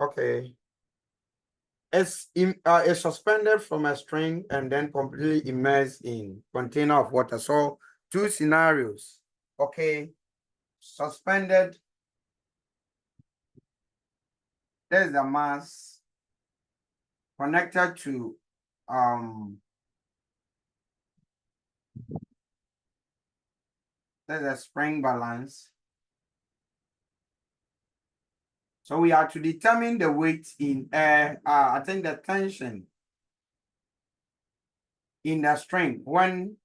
Okay. It's suspended from a string and then completely immersed in container of water. So two scenarios. Okay. Suspended. There's the mass connected to there's a spring balance. So we are to determine the weight in air. I think the tension in the string when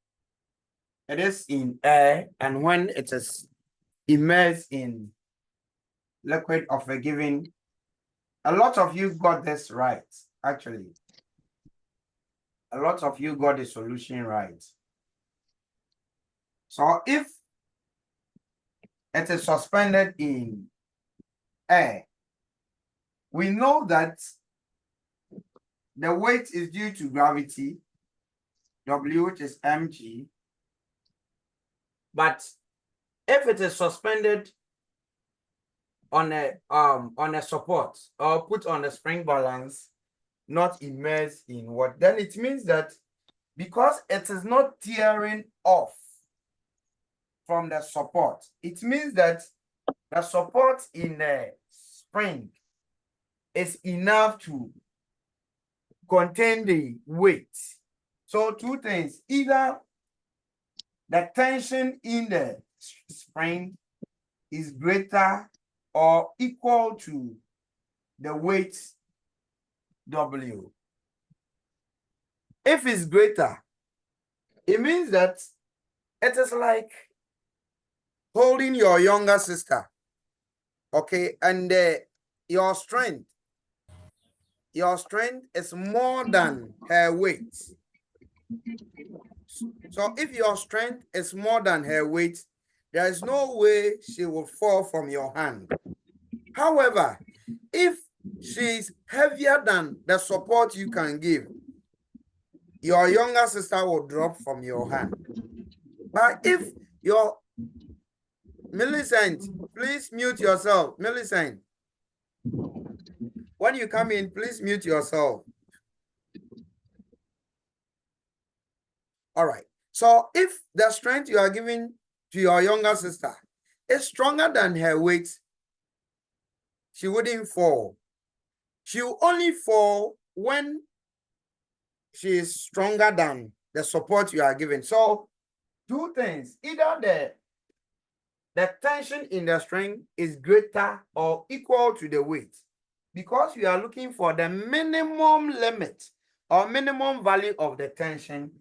it is in air and when it is immersed in liquid of a given. A lot of you got this right, actually. A lot of you got the solution right. So if it is suspended in air, we know that the weight is due to gravity, W, which is mg. But if it is suspended on a support or put on a spring balance, not immersed in what, then it means that because it is not tearing off from the support, it means that the support in the spring is enough to contain the weight. So two things, either the tension in the spring is greater or equal to the weight W. If it's greater, it means that it is like holding your younger sister, okay, and your strength is more than her weight. So if your strength is more than her weight, there is no way she will fall from your hand. However, if she's heavier than the support you can give, your younger sister will drop from your hand. But if your Millicent, please mute yourself. Millicent, when you come in, please mute yourself. All right. So if the strength you are giving to your younger sister is stronger than her weight, she wouldn't fall. She will only fall when she is stronger than the support you are giving. So two things, either the tension in the string is greater or equal to the weight, because we are looking for the minimum limit or minimum value of the tension.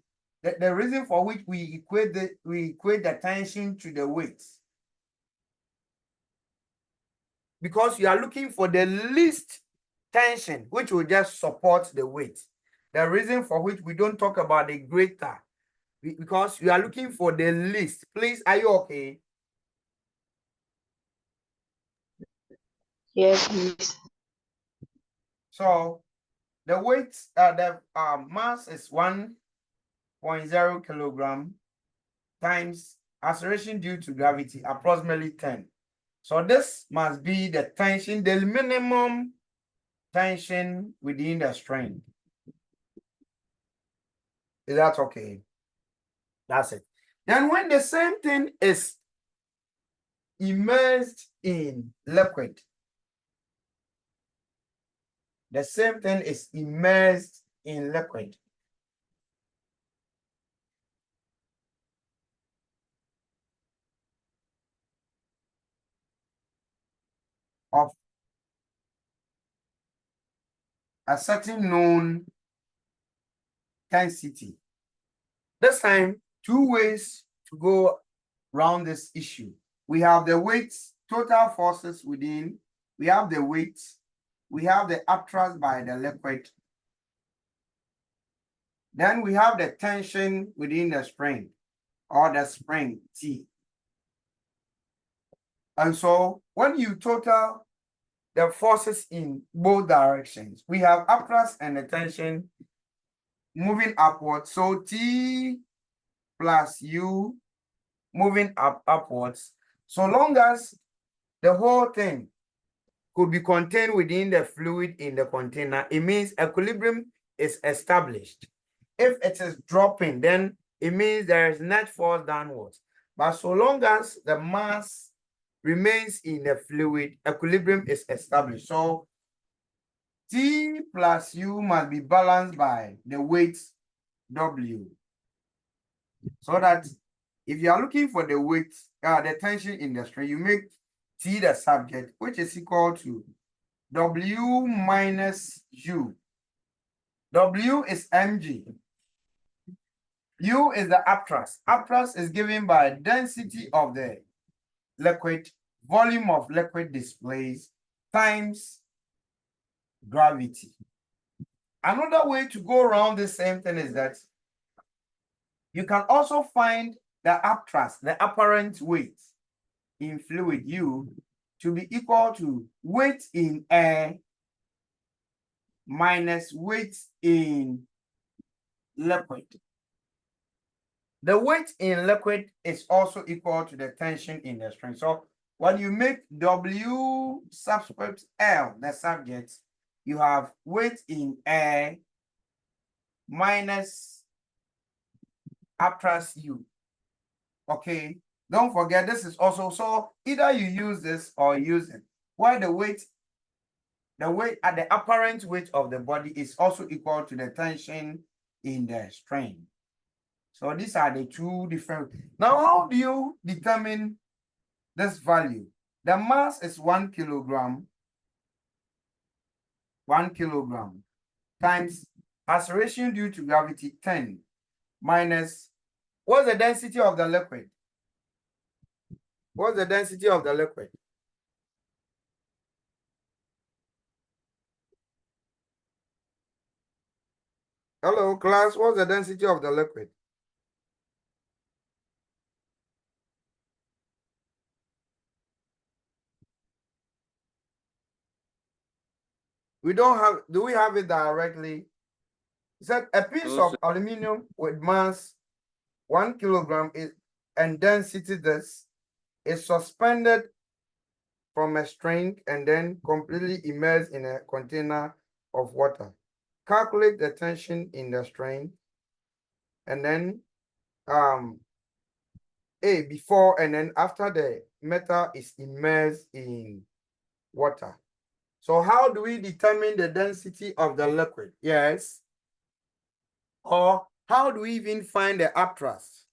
The reason for which we equate the tension to the weight, because you are looking for the least tension which will just support the weight. The reason for which we don't talk about the greater, because you are looking for the least. Please, are you okay? Yes, please. So the weight, the mass is 1.0 kilogram times acceleration due to gravity, approximately 10. So this must be the tension, the minimum tension within the string. Is that okay? That's it. Then when the same thing is immersed in liquid, the same thing is immersed in liquid. Of a certain known density. This time, two ways to go around this issue. We have the weight, total forces within, we have the weight, we have the upthrust by the liquid. Then we have the tension within the spring or the spring T. And so when you total the forces in both directions, we have upthrust and the tension moving upwards. So T plus U moving upwards. So long as the whole thing could be contained within the fluid in the container, it means equilibrium is established. If it is dropping, then it means there is net force downwards. But so long as the mass remains in the fluid, equilibrium is established. So T plus U must be balanced by the weight W. So that if you are looking for the weight, the tension in the string, you make T the subject, which is equal to W minus U. W is mg. U is the upthrust. Upthrust is given by density of the liquid, volume of liquid displaced times gravity. Another way to go around the same thing is that you can also find the upthrust, the apparent weight in fluid U, to be equal to weight in air minus weight in liquid. The weight in liquid is also equal to the tension in the string. So when you make W subscript L the subject, you have weight in air minus upthrust U. Okay, don't forget this is also, so either you use this or use it, where the weight at the apparent weight of the body is also equal to the tension in the string. So these are the two different. Now, how do you determine this value? The mass is 1 kilogram. 1 kilogram times acceleration due to gravity 10 minus, what's the density of the liquid? What's the density of the liquid? Hello, class. What's the density of the liquid? We don't have, do we have it directly? It said a piece of aluminum with mass 1 kilogram is, and density this is suspended from a string and then completely immersed in a container of water. Calculate the tension in the string and then before and then after the metal is immersed in water. So how do we determine the density of the liquid? Yes. Or how do we even find the upthrust?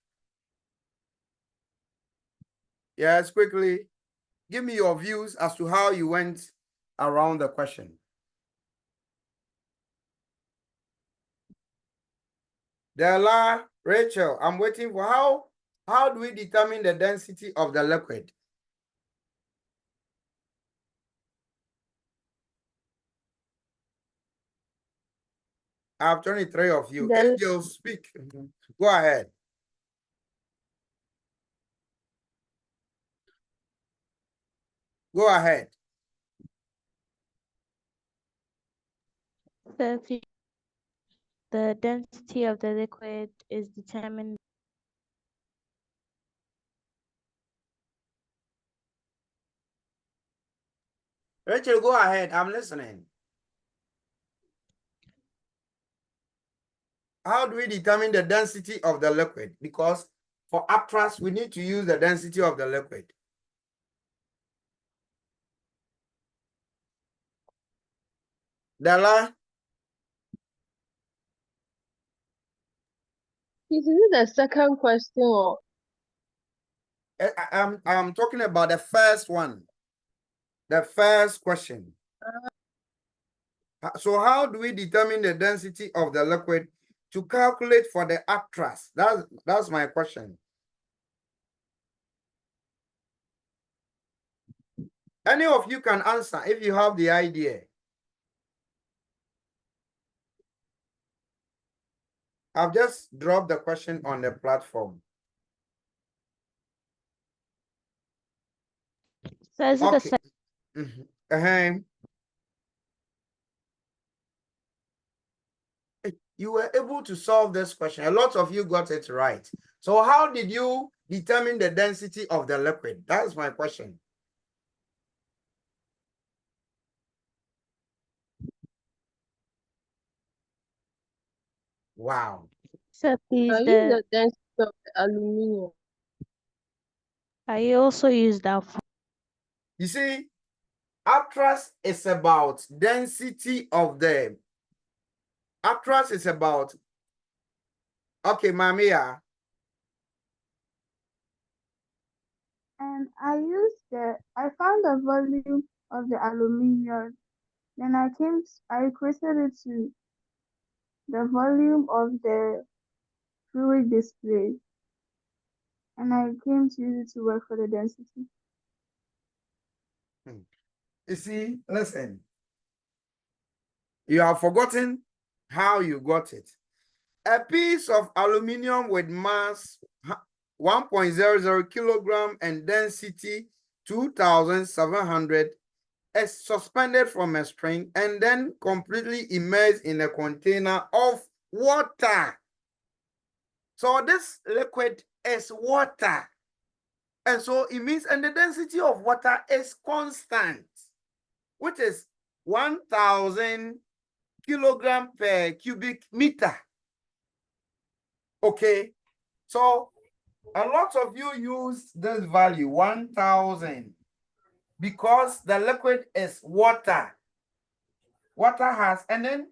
Yes, quickly. Give me your views as to how you went around the question. Della, Rachel, I'm waiting for how do we determine the density of the liquid? I have 23 of you. Angel, speak. Go ahead. Go ahead. The density of the liquid is determined. Rachel, go ahead. I'm listening. How do we determine the density of the liquid? Because for upthrust, we need to use the density of the liquid. Della? Is it the second question or? I'm talking about the first one. The first question. So how do we determine the density of the liquid to calculate for the upthrust? That's my question. Any of you can answer if you have the idea. I've just dropped the question on the platform. So is it okay. You were able to solve this question. A lot of you got it right. So how did you determine the density of the liquid? That's my question. Wow. So please, I use the density of the aluminium. I also use that for You see, Actras is about density of the. Actras is about. Okay, Mamia. And I found the volume of the aluminium. Then I equated it to the volume of the fluid displaced. And I came to use it to work for the density. You see, listen. You have forgotten how you got it. A piece of aluminium with mass 1.00 kilogram and density 2,700 is suspended from a string and then completely immersed in a container of water. So this liquid is water. And so it means, and the density of water is constant, which is 1,000 kilogram per cubic meter. Okay, so a lot of you use this value 1,000 because the liquid is water. Water has, and then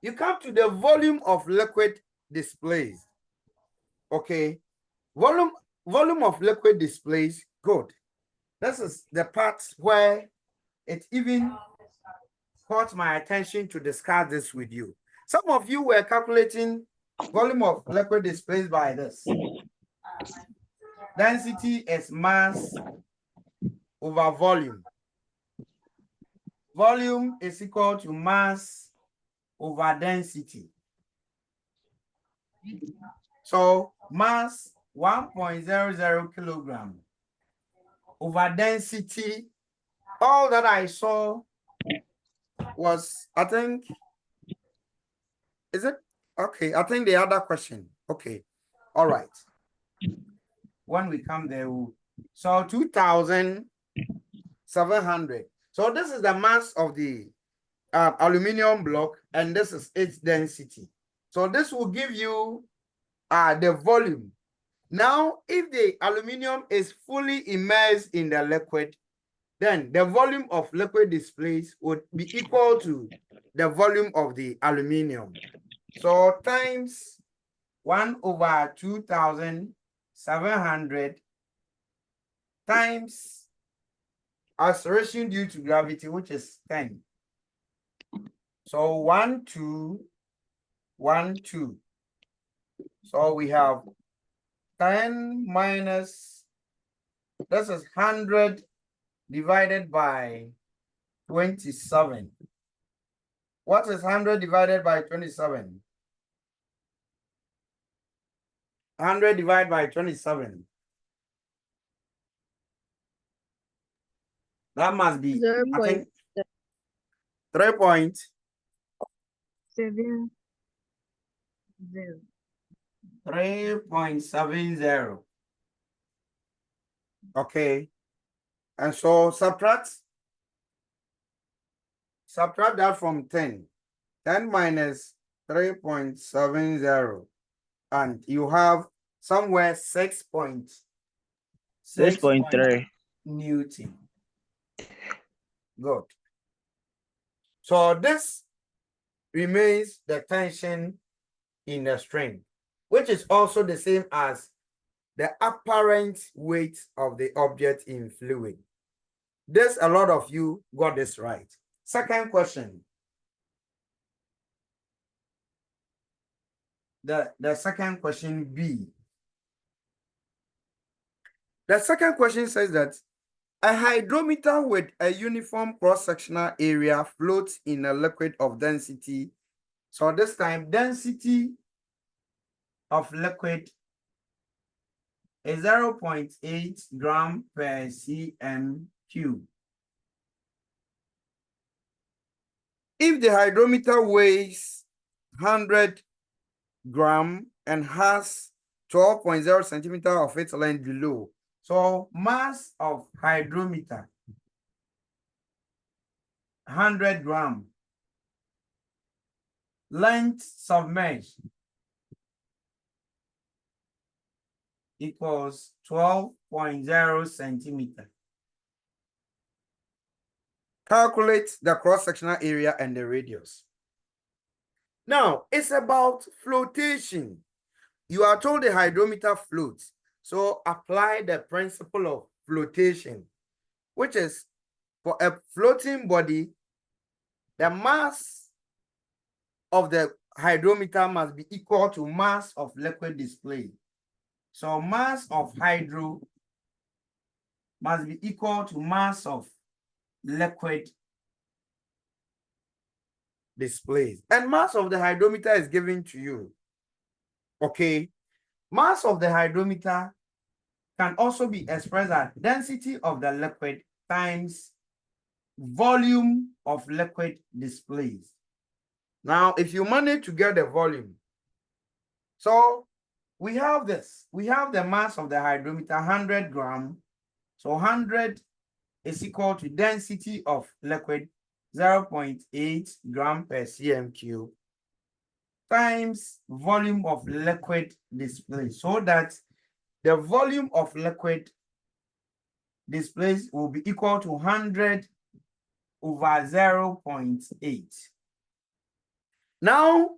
you come to the volume of liquid displaced. Okay, volume of liquid displaced. Good. This is the part where it even caught my attention to discuss this with you. Some of you were calculating volume of liquid displaced by this. Density is mass over volume. Volume is equal to mass over density. So mass 1.00 kilogram over density. All that I saw was, I think, is it? Okay, I think the other question. Okay, all right. When we come there, so 2,700. So this is the mass of the aluminum block, and this is its density. So this will give you the volume. Now, if the aluminum is fully immersed in the liquid, then the volume of liquid displaced would be equal to the volume of the aluminum. So times 1 over 2,700 times acceleration due to gravity, which is 10. So 1, 2, 1, 2. So we have 10 minus, this is 100 divided by 27. What is 100 divided by 27? 100 divided by 27. That must be, I think, 3.70. 3.70. Okay. And so subtract that from 10. 10 minus 3.70. And you have somewhere 6.3 Newton. Good. So this remains the tension in the string, which is also the same as the apparent weight of the object in fluid. This, a lot of you got this right. Second question. The second question B. The second question says that a hydrometer with a uniform cross-sectional area floats in a liquid of density. So this time, density of liquid is 0.8 gram per cm cube. If the hydrometer weighs 100 gram and has 12.0 centimeter of its length below, so mass of hydrometer 100 gram, length submerged equals 12.0 centimeter. Calculate the cross-sectional area and the radius. Now, it's about flotation. You are told the hydrometer floats. So apply the principle of flotation, which is for a floating body, the mass of the hydrometer must be equal to mass of liquid display. So mass of hydro must be equal to mass of liquid displays. And mass of the hydrometer is given to you. Okay. Mass of the hydrometer can also be expressed as density of the liquid times volume of liquid displays. Now, if you manage to get the volume, so we have this. We have the mass of the hydrometer, 100 grams. So 100 is equal to density of liquid, 0.8 gram per cm cube, times volume of liquid display, so that the volume of liquid displays will be equal to 100 over 0.8. Now,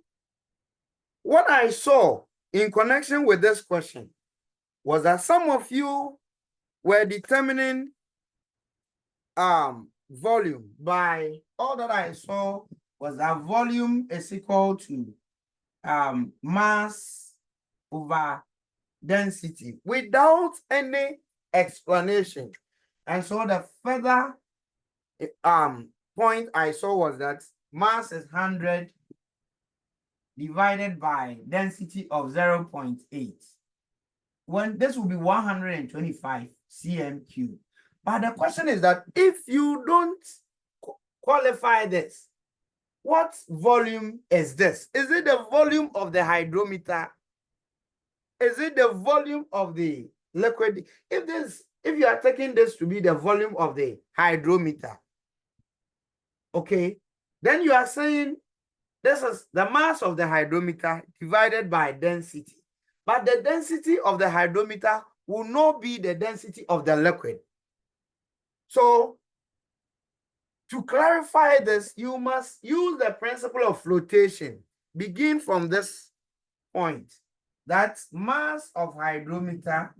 what I saw in connection with this question was that some of you were determining volume by, all that I saw was that volume is equal to mass over density without any explanation. And so the further point I saw was that mass is 100 divided by density of 0.8. When this will be 125 cm cube. But the question is that if you don't qualify this, what volume is this? Is it the volume of the hydrometer? Is it the volume of the liquid? If you are taking this to be the volume of the hydrometer, okay, then you are saying this is the mass of the hydrometer divided by density. But the density of the hydrometer will not be the density of the liquid. So, to clarify this, you must use the principle of flotation. Begin from this point. That mass of hydrometer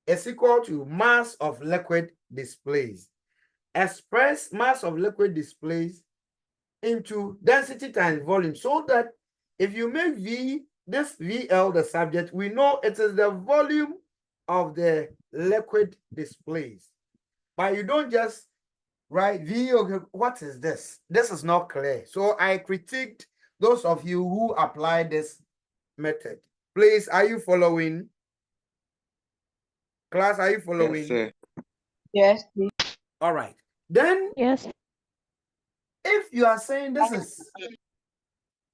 is equal to mass of liquid displays. Express mass of liquid displays into density times volume, so that if you make this VL the subject, we know it is the volume of the liquid displays. But you don't just write V, okay, what is this? This is not clear. So I critiqued those of you who apply this method. Please, are you following? Class, are you following? Yes, sir. Yes, please. All right. Then, Yes. if you are saying this is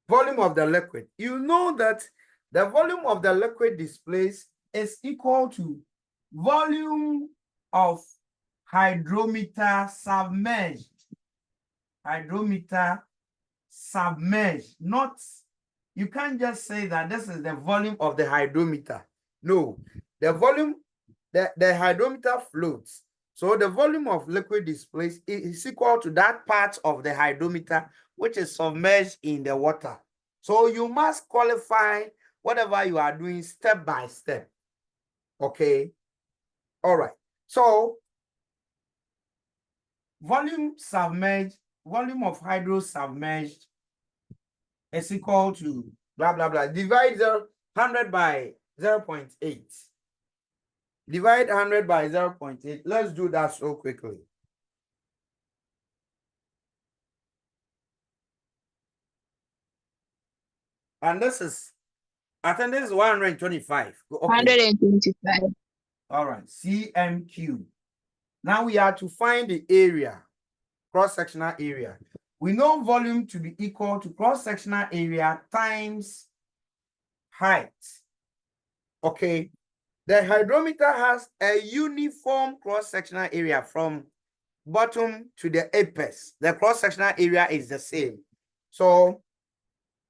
volume of the liquid, you know that the volume of the liquid displays is equal to volume of hydrometer submerged. Hydrometer submerged. Not, you can't just say that this is the volume of the hydrometer. No, the volume, the hydrometer floats. So the volume of liquid displays is equal to that part of the hydrometer which is submerged in the water. So you must qualify whatever you are doing step by step. Okay. All right. So volume submerged, volume of hydro submerged is equal to blah, blah, blah. Divide 100 by 0.8. Divide 100 by 0.8. Let's do that so quickly. And this is, I think this is 125. Okay. 125. All right, cm cube. Now we are to find the area, cross-sectional area. We know volume to be equal to cross-sectional area times height. Okay. The hydrometer has a uniform cross-sectional area from bottom to the apex. The cross-sectional area is the same. So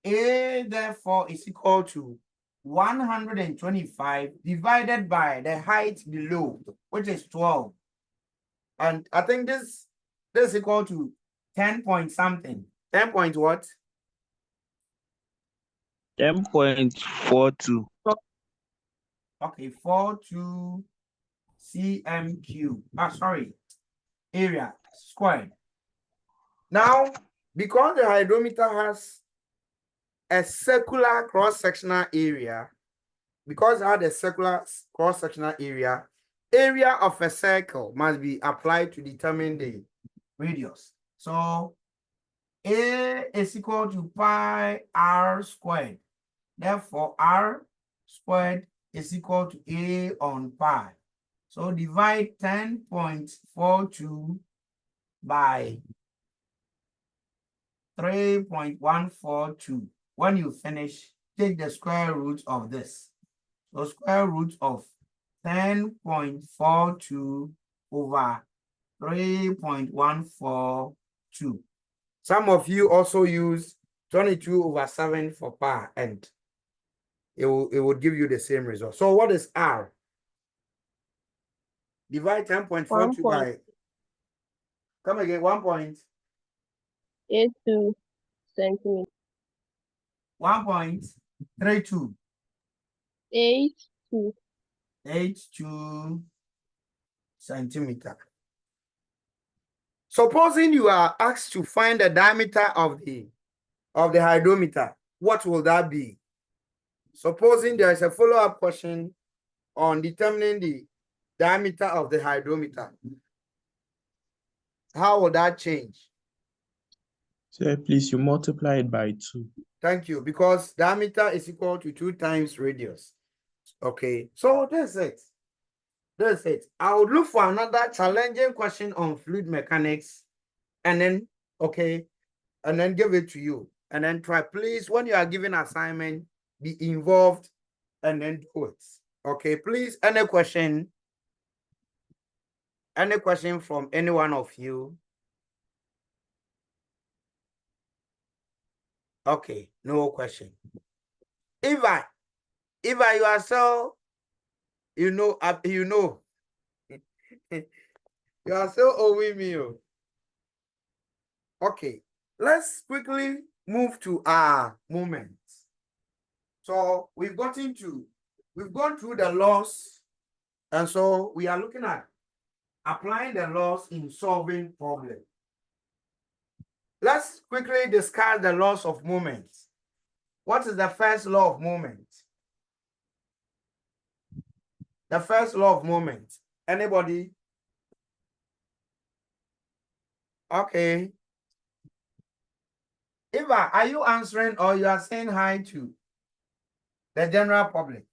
A therefore is equal to 125 divided by the height below, which is 12. And I think this is equal to 10 point something. 10 point what? 10.42. Okay, 42 cm3. Sorry, area squared. Now, because the hydrometer has a circular cross-sectional area, because it had a circular cross-sectional area of a circle must be applied to determine the radius. So A is equal to pi r squared. Therefore, r squared is equal to A on pi. So divide 10.42 by 3.142. When you finish, take the square root of this. So square root of 10.42 over 3.142. Some of you also use 22/7 for pi, and it will give you the same result. So what is R? Divide 10.42 by, come again, 1.82 centimeters. 1.32. 82. 82 centimeter. Supposing you are asked to find the diameter of the hydrometer, what will that be? Supposing there is a follow-up question on determining the diameter of the hydrometer, how will that change? Sir, please, you multiply it by 2. Thank you, because diameter is equal to 2 times radius. Okay, so that's it. That's it. I would look for another challenging question on fluid mechanics, and then, okay, and then give it to you. And then try, please, when you are giving assignment, be involved and then do it. Okay, please, any question? Any question from any one of you? Okay, no question. Eva, you are so, you are so owing me. Okay, let's quickly move to our moments. So we've gone through the laws, and so we are looking at applying the laws in solving problems. Let's quickly discuss the laws of moment. What is the first law of moment? The first law of moment. Anybody? Okay. Eva, are you answering or you are saying hi to the general public?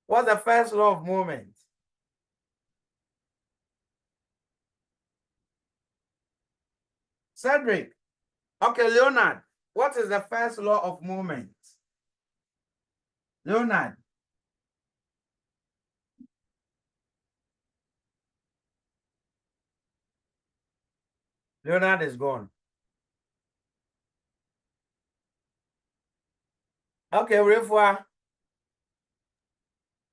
What's the first law of moment? Cedric. Okay, Leonard. What is the first law of moment? Leonard. Leonard is gone. Okay, Refua.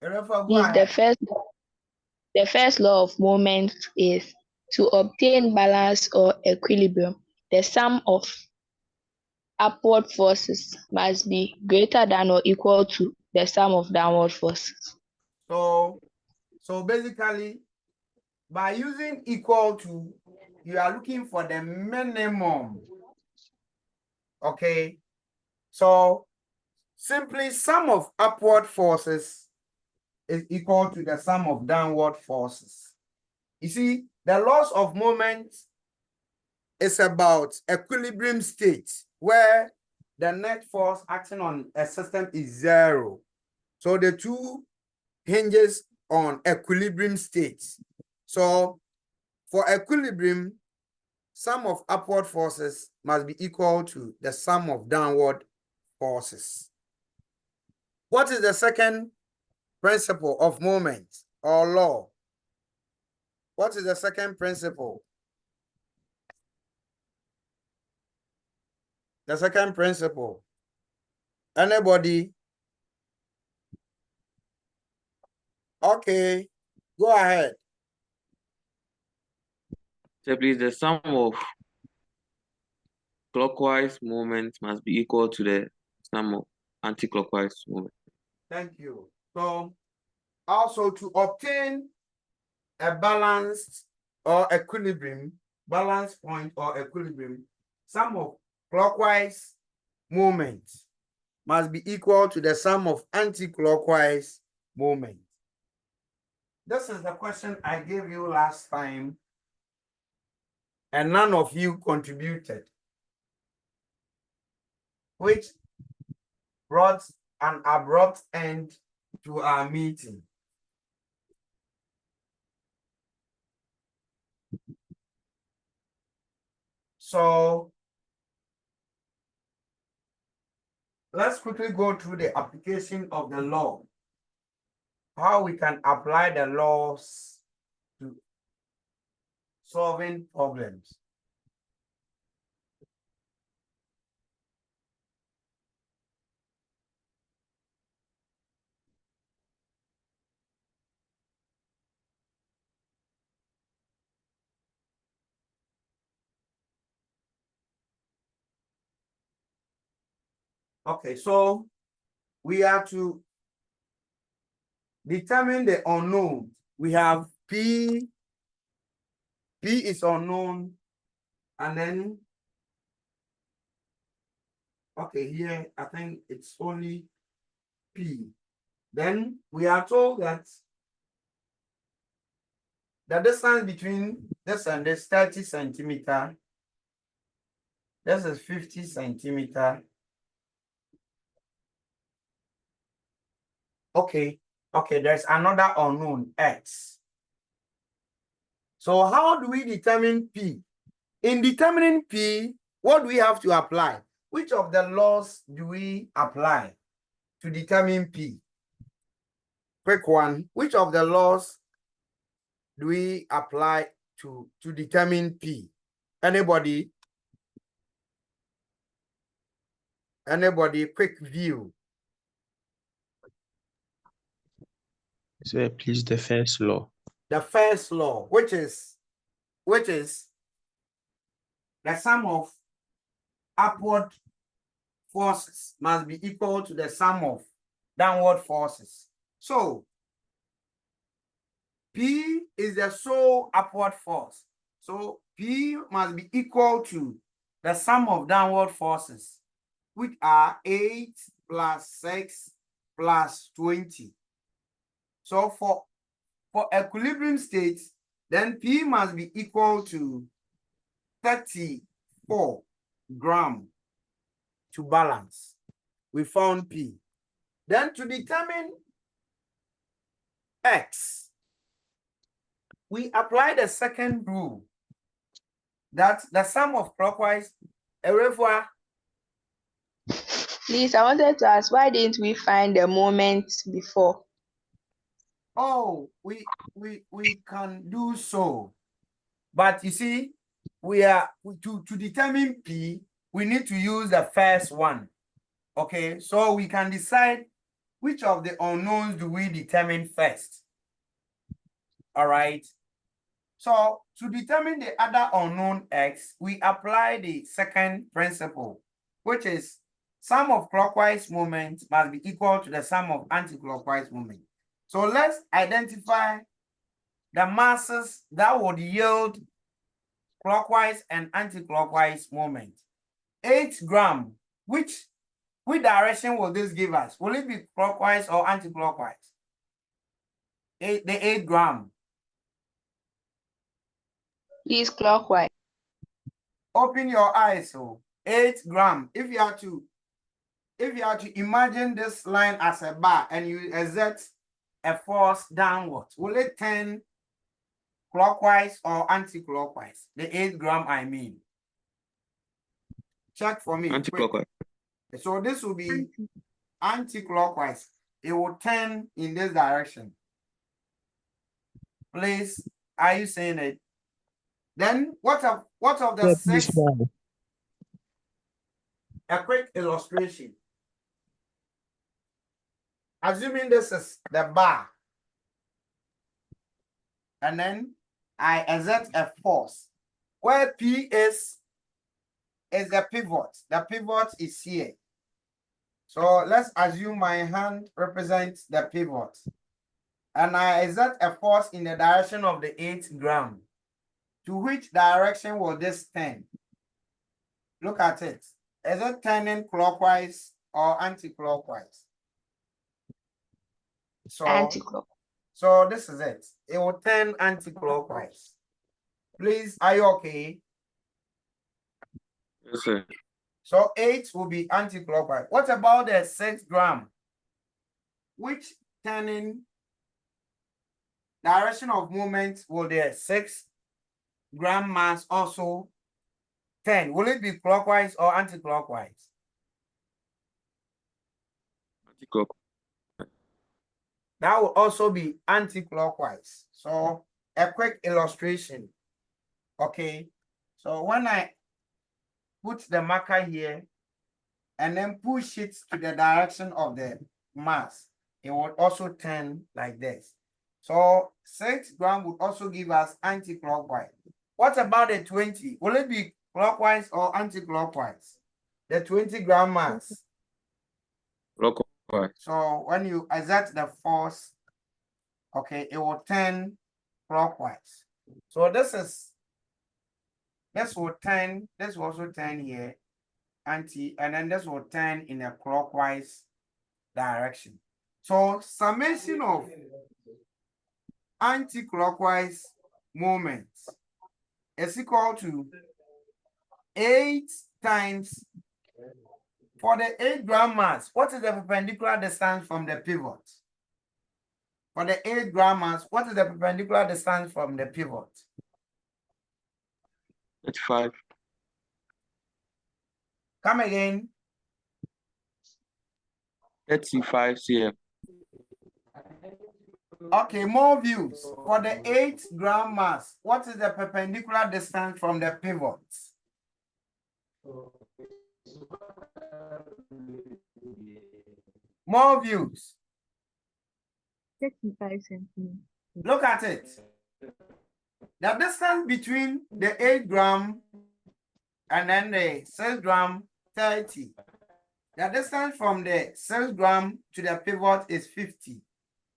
Refua, go ahead. The first law of moment is to obtain balance or equilibrium. The sum of upward forces must be greater than or equal to the sum of downward forces. So basically, by using equal to, you are looking for the minimum. Okay. So simply sum of upward forces is equal to the sum of downward forces. You see, the laws of moment is about equilibrium state where the net force acting on a system is 0. So the two hinges on equilibrium states. So for equilibrium, sum of upward forces must be equal to the sum of downward forces. What is the second principle of moment or law? What is the second principle? The second principle. Anybody? Okay, go ahead. So please, the sum of clockwise movement must be equal to the sum of anti-clockwise movement. Thank you. So also to obtain a balanced or equilibrium, balance point or equilibrium, sum of clockwise movement must be equal to the sum of anti-clockwise movement. This is the question I gave you last time, and none of you contributed, which brought an abrupt end to our meeting. So let's quickly go through the application of the law, how we can apply the laws to solving problems. Okay, so we have to determine the unknown. We have P is unknown, and then, okay, here I think it's only P. Then we are told that the distance between this and this 30 centimeter, this is 50 centimeter. Okay, there's another unknown, X. So how do we determine P? In determining P, what do we have to apply? Which of the laws do we apply to determine P? Quick one. Which of the laws do we apply to determine P? Anybody? Anybody? Quick view. Sir, please, the first law. The first law, which is the sum of upward forces must be equal to the sum of downward forces. So P is the sole upward force. So P must be equal to the sum of downward forces, which are 8 plus 6 plus 20. So for equilibrium states, then P must be equal to 34 grams to balance. We found P. Then to determine X, we apply the second rule, that the sum of clockwise. Please, I wanted to ask, why didn't we find the moment before? Oh, we can do so, but you see, we are to determine P, we need to use the first one. Okay, so we can decide which of the unknowns do we determine first. All right. So to determine the other unknown X, we apply the second principle, which is sum of clockwise movement must be equal to the sum of anti-clockwise movement. So let's identify the masses that would yield clockwise and anti-clockwise movement. 8 grams, which direction will this give us? Will it be clockwise or anti-clockwise? The 8 grams. Please, clockwise. Open your eyes. So 8 grams. If you are to imagine this line as a bar and you exert a force downward, will it turn clockwise or anti-clockwise? The 8 grams, I mean. Check for me. Anti-clockwise. So this will be anti-clockwise. It will turn in this direction. Please, are you saying it? Then what of the 6? A quick illustration. assuming this is the bar, and then I exert a force where P is the pivot. The pivot is here. So let's assume my hand represents the pivot. And I exert a force in the direction of the 8 gram. To which direction will this turn? Look at it. Is it turning clockwise or anti-clockwise? Anti-clockwise. So this is it. It will turn anti-clockwise. Please, are you okay? Yes, sir. So 8 will be anti-clockwise. What about the 6 gram? Which turning direction of movement will the 6 gram mass also turn? Will it be clockwise or anti-clockwise? Anti-clockwise. That will also be anti-clockwise. So a quick illustration. Okay. So when I put the marker here and then push it to the direction of the mass, it will also turn like this. So 6 gram would also give us anti-clockwise. What about the 20? Will it be clockwise or anti-clockwise? The 20 gram mass. Clockwise. So when you exert the force, okay, it will turn clockwise. So this will turn, this will also turn here, anti, and then this will turn in a clockwise direction. So summation of anti-clockwise moments is equal to 8 times, for the 8 gram mass, what is the perpendicular distance from the pivot? For the 8 gram mass, what is the perpendicular distance from the pivot? 35. Come again. 35 cm. Okay, more views. For the 8 gram mass, what is the perpendicular distance from the pivot? More views. 35 centimeters. Look at it. The distance between the 8 gram and then the 6 gram, 30. The distance from the 6 gram to the pivot is 50.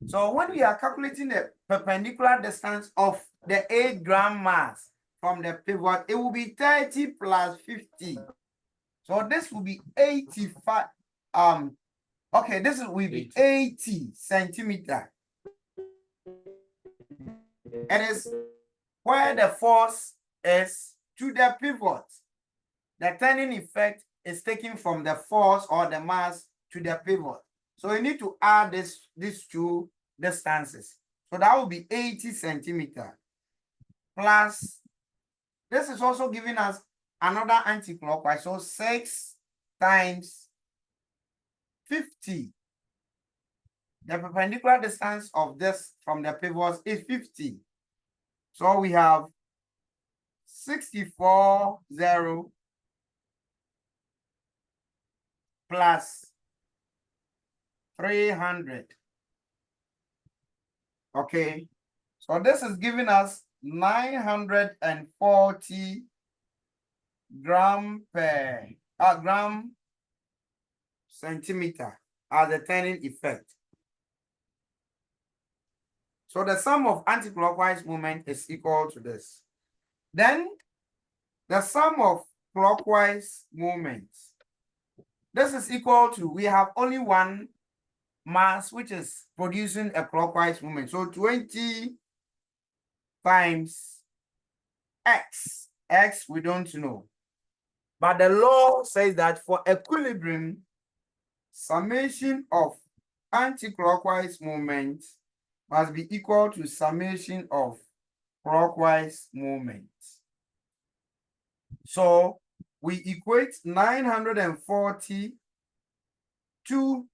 So when we are calculating the perpendicular distance of the 8 gram mass from the pivot, it will be 30 plus 50. So this will be 85. Okay, this will be 80 centimeter. It is where the force is to the pivot. The turning effect is taken from the force or the mass to the pivot. So you need to add these two distances. So that will be 80 centimeter plus, this is also giving us another anti-clockwise. So 6 times 50. The perpendicular distance of this from the pivot is 50. So we have 64.0 plus 300. Okay, so this is giving us 940 gram per gram centimeter as the turning effect. So the sum of anti-clockwise movement is equal to this. Then the sum of clockwise movements. This is equal to, we have only one mass which is producing a clockwise movement. So 20 times x. X we don't know. But the law says that for equilibrium, summation of anti-clockwise movement must be equal to summation of clockwise movement. So we equate 940 to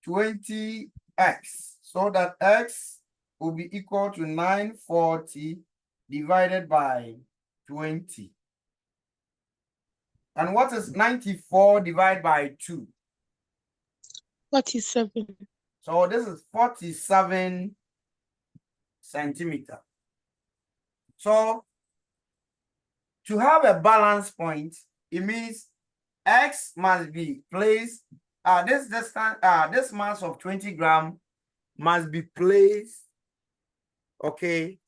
20x, so that x will be equal to 940 divided by 20. And what is 94 divided by 2? 47. So this is 47 centimeter. So to have a balance point, it means X must be placed, this distance, this mass of 20 grams must be placed, okay,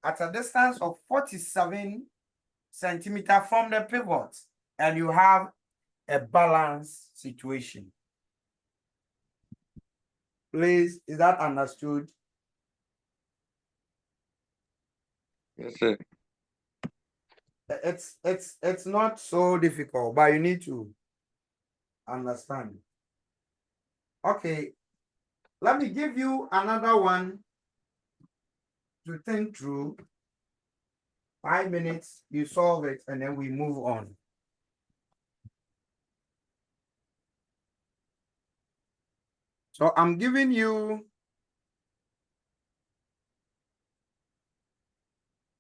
at a distance of 47 centimeter from the pivot, and you have a balance situation. Please, is that understood? Yes, sir. It's not so difficult, but you need to understand. Okay, let me give you another one to think through. 5 minutes, you solve it, and then we move on. So I'm giving you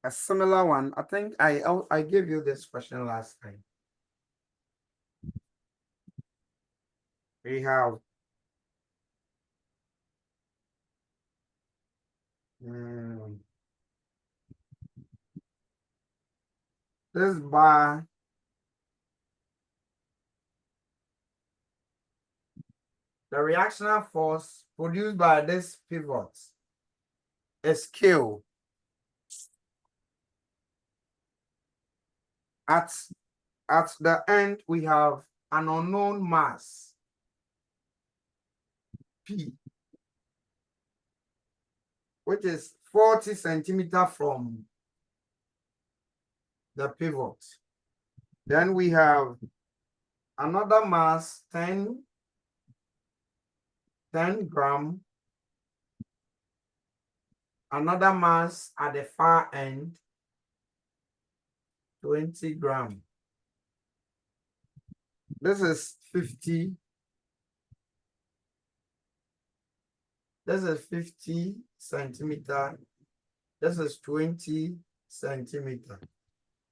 a similar one. I think I gave you this question last time. We have this bar, the reactional force produced by this pivot is Q. At the end, we have an unknown mass, P, which is 40 centimeters from the pivot. Then we have another mass, 10 grams, another mass at the far end, 20 grams. This is 50. This is 50 centimeters. This is 20 centimeters.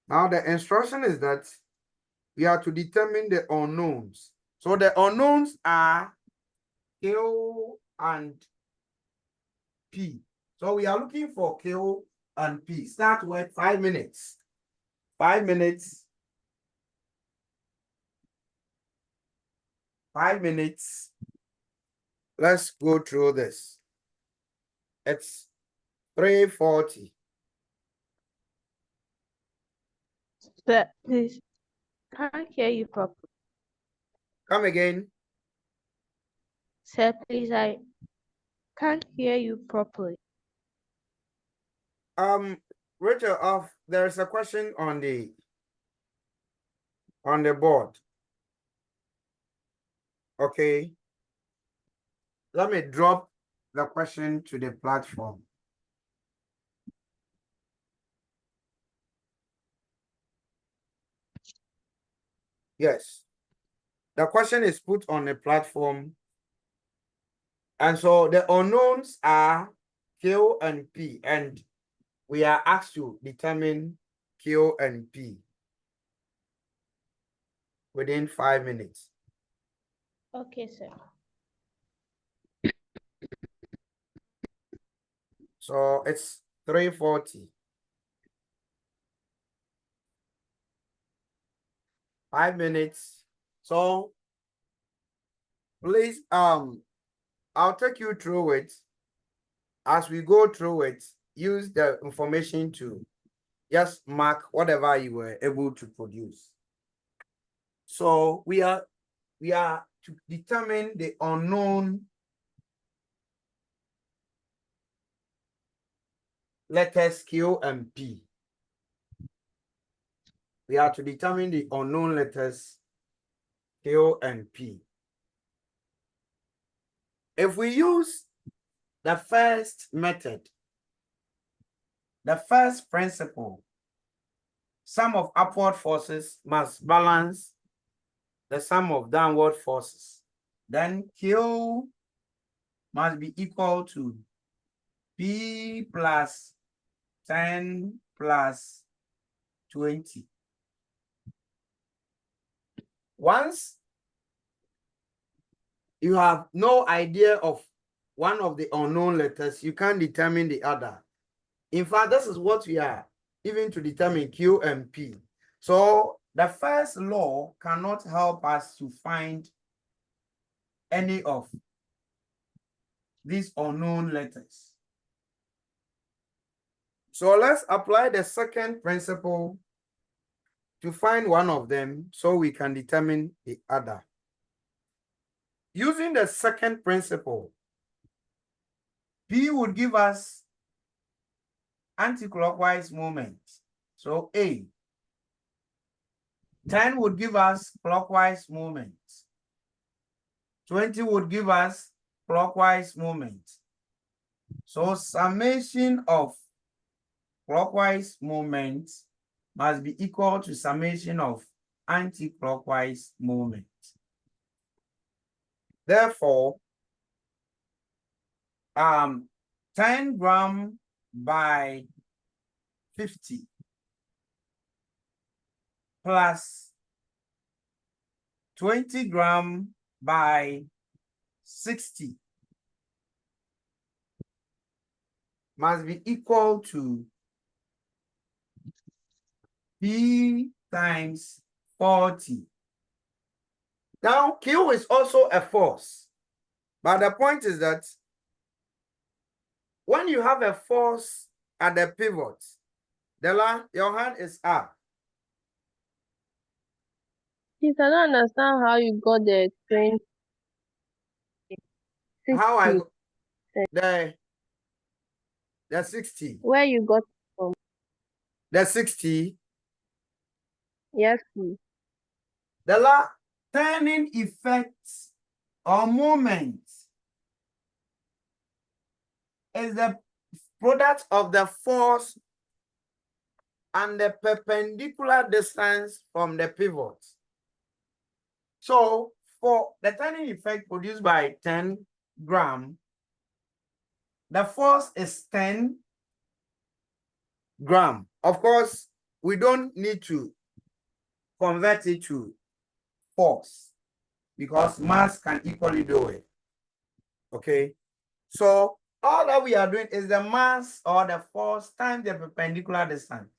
Now the instruction is that we have to determine the unknowns. So the unknowns are Q and P. So we are looking for Q and P. Start with 5 minutes. 5 minutes. 5 minutes. Let's go through this. It's 3:40. Sir, please. Can't hear you properly. Come again. Sir, please, I can't hear you properly. Rachel, there's a question on the board. Okay. Let me drop the question to the platform. Yes. The question is put on the platform. And so the unknowns are Q and P, and we are asked to determine Q and P within 5 minutes. Okay, sir. So it's 3:40. 5 minutes. So please, I'll take you through it. As we go through it, use the information to just mark whatever you were able to produce. So we are to determine the unknown letters Q and P. We are to determine the unknown letters Q and P. If we use the first method, the first principle, sum of upward forces must balance the sum of downward forces. Then Q must be equal to P plus 10 plus 20. Once you have no idea of one of the unknown letters, you can't determine the other. In fact, this is what we are even to determine Q and P. So the first law cannot help us to find any of these unknown letters. So let's apply the second principle to find one of them so we can determine the other. Using the second principle, P would give us anti-clockwise movement. So A. 10 would give us clockwise movement. 20 would give us clockwise movement. So summation of clockwise movement must be equal to summation of anti-clockwise movement. Therefore, 10 gram by 50 plus 20 gram by 60 must be equal to P times 40. Now, Q is also a force, but the point is that when you have a force at the pivot, Della, your hand is up. Please, I don't understand how you got the 20. How I 60. the 60. Where you got it from? The 60. Yes, please. The turning effects or moment is the product of the force and the perpendicular distance from the pivot. So for the turning effect produced by 10 gram, the force is 10 gram. Of course, we don't need to convert it to force because mass can equally do it. Okay, so all that we are doing is the mass or the force times the perpendicular distance,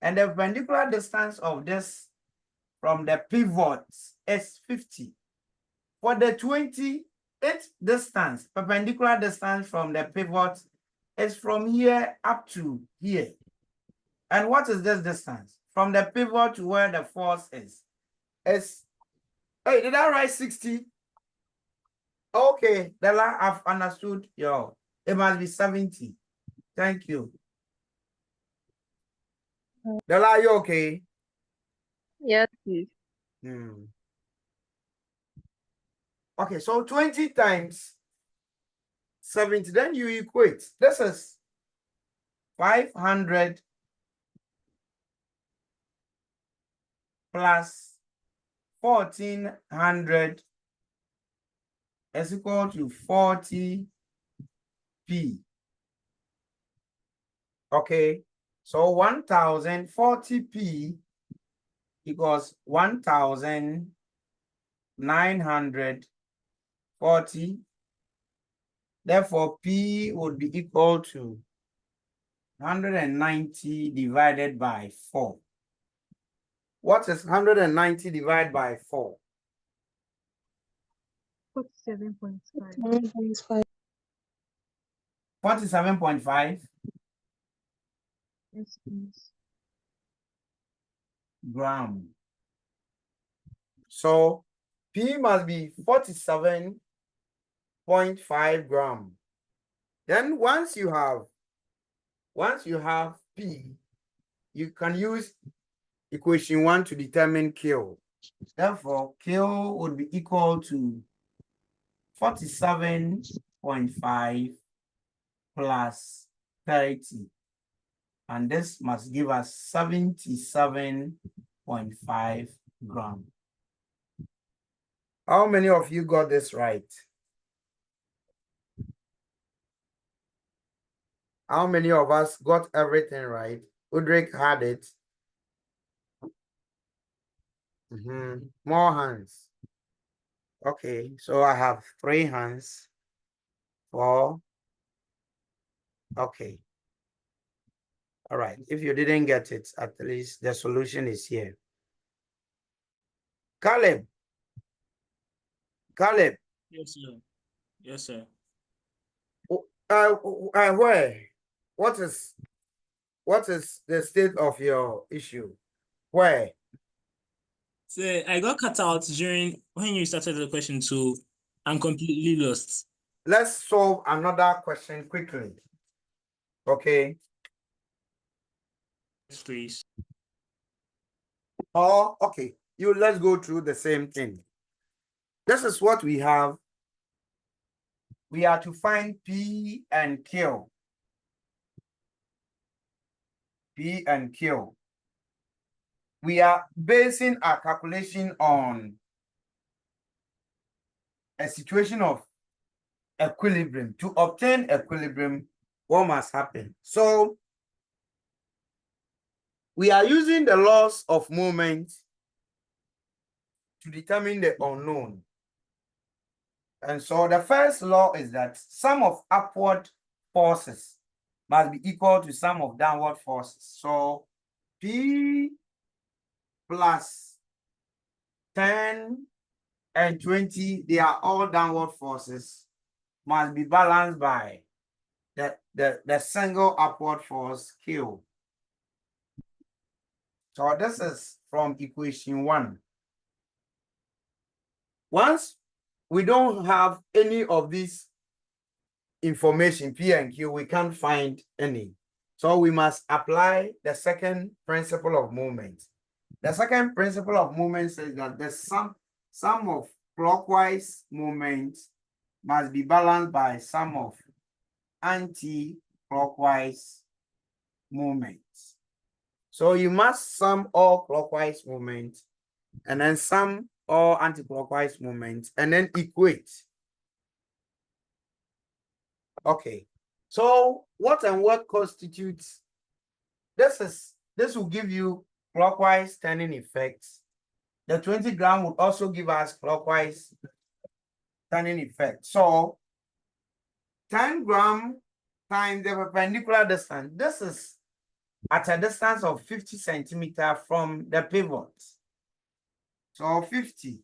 and the perpendicular distance of this from the pivot is 50. For the 20, its distance, perpendicular distance from the pivot is from here up to here. And what is this distance? From the pivot to where the force is. Hey, did I write 60? Okay, Della, I've understood it must be 70. Thank you. Della, are you okay? Yes, please. Okay, so 20 times 70, then you equate. This is 500 plus 1400 is equal to 40 P. Okay, so 1040 P equals 1940. Therefore, P would be equal to 190 divided by 4. What is 190 divided by 4? 47.5. 47.5 Yes, please. gram. So P must be 47.5 gram. Then once you have P, you can use equation 1 to determine Q. Therefore, Q would be equal to 47.5 plus 30. And this must give us 77.5 gram. How many of you got this right? How many of us got everything right? Udrik had it. More hands. Okay, so I have 3 hands. 4. Okay. All right. If you didn't get it, at least the solution is here. Caleb. Caleb. Yes, sir. Yes, sir. Where? What is the state of your issue? Where? So I got cut out during when you started the question, so I'm completely lost. Let's solve another question quickly. Okay. Yes, please. Oh, okay. Let's go through the same thing. This is what we have. We are to find P and Q. P and Q. We are basing our calculation on a situation of equilibrium. To obtain equilibrium, what must happen? So we are using the laws of movement to determine the unknown. And so the first law is that sum of upward forces must be equal to sum of downward forces. So P plus 10 and 20, they are all downward forces, must be balanced by the single upward force Q. So this is from equation 1. Once we don't have any of these information, P and Q, we can't find any. So we must apply the second principle of movement. The second principle of movement says that the sum of clockwise movement must be balanced by sum of anti-clockwise movements. So you must sum all clockwise movements and then sum all anti-clockwise movements and then equate. Okay, so what and what constitutes this will give you clockwise turning effects. The 20 gram would also give us clockwise turning effect. So 10 gram times the perpendicular distance. This is at a distance of 50 centimeters from the pivot. So 50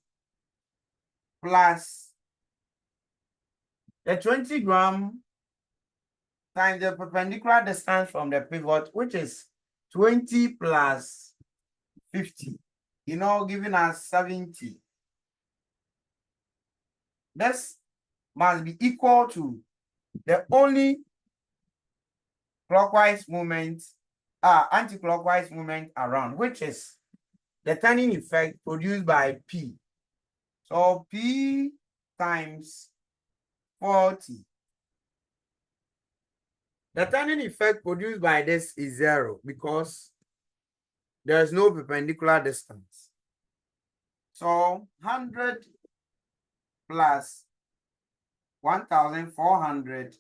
plus the 20 gram times the perpendicular distance from the pivot, which is 20 plus 50, giving us 70. This must be equal to the only clockwise movement, anti-clockwise movement around, which is the turning effect produced by P. So P times 40. The turning effect produced by this is 0 because there is no perpendicular distance. So 100 plus 1,400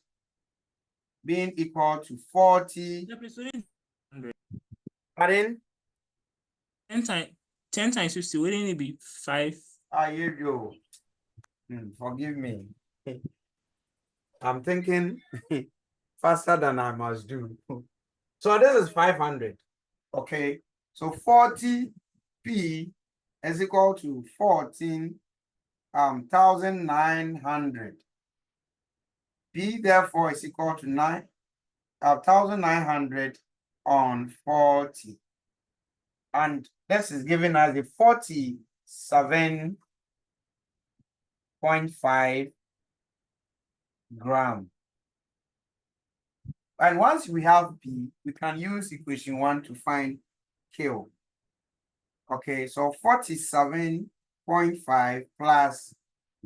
being equal to 40. Yeah, please, 100. Pardon? 10 times 50, wouldn't it be 5? You go. Forgive me. I'm thinking faster than I must do. So this is 500. Okay. So 40p is equal to 14,900. P therefore is equal to 1,900 on 40. And this is giving us the 47.5 gram. And once we have P, we can use equation 1 to find Q. Okay, so 47.5 plus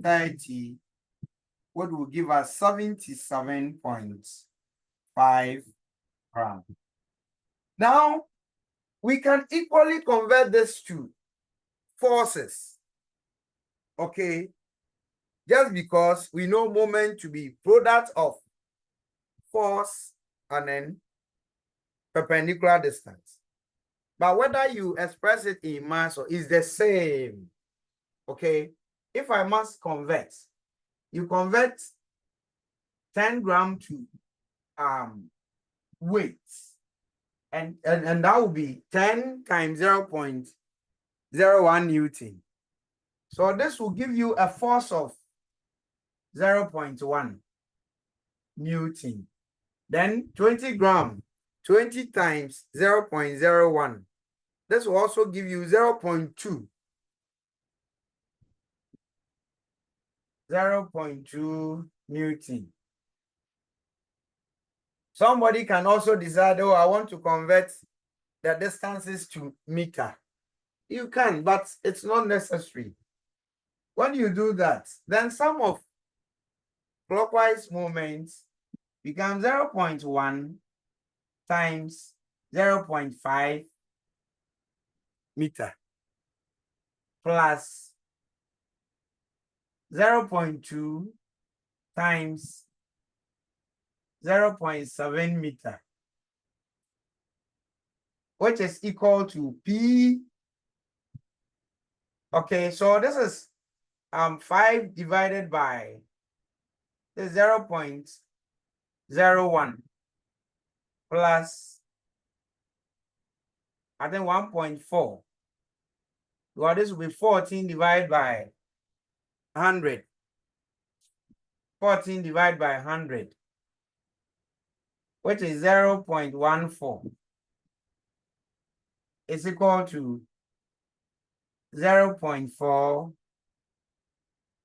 30, what will give us 77.5 gram. Now, we can equally convert this to forces. Okay, just because we know moment to be product of force and then perpendicular distance. But whether you express it in mass or is the same, okay, if I must convert, you convert 10 gram to weight, and that will be 10 times 0.01 Newton. So this will give you a force of 0.1 Newton. Then 20 gram, 20 times 0.01. This will also give you 0.2. 0.2 Newton. Somebody can also decide, oh, I want to convert the distances to meter. You can, but it's not necessary. When you do that, then sum of clockwise movements becomes 0.1 times 0.5 meter plus 0.2 times 0.7 meter, which is equal to P. Okay, so this is 5 divided by the 0.01 plus, I think, 1.4. Well, this will be 14 divided by 100. 14 divided by 100, which is 0.14, is equal to 0.4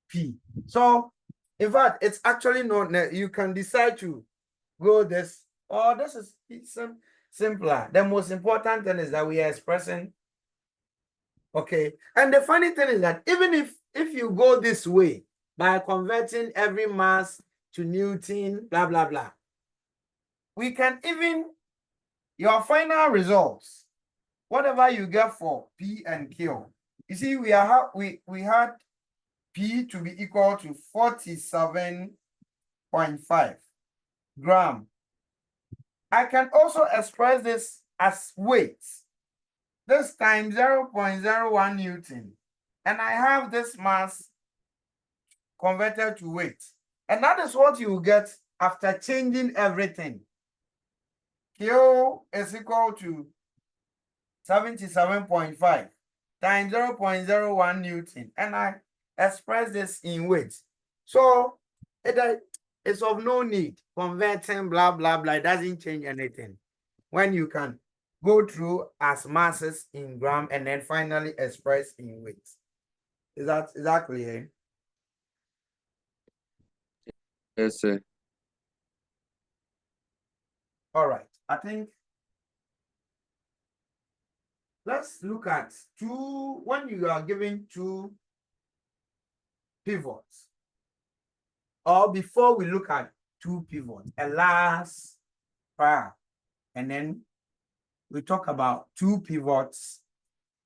P. So, in fact, it's actually not, you can decide to go this, or this is simpler. The most important thing is that we are expressing, okay. And the funny thing is that even if you go this way, by converting every mass to Newton, blah, blah, blah, we can even, your final results, whatever you get for P and Q, you see, we had P to be equal to 47.5 gram. I can also express this as weight. This time 0.01 Newton. And I have this mass converted to weight. And that is what you get after changing everything. Q is equal to 77.5 times 0.01 Newton. And I express this in weight. So it's of no need converting, blah, blah, blah. It doesn't change anything. When you can go through as masses in gram and then finally express in weight. Is that clear? Yes, sir. All right. I think let's look at when you are given two pivots, or before we look at two pivots, a last trial, and then we talk about two pivots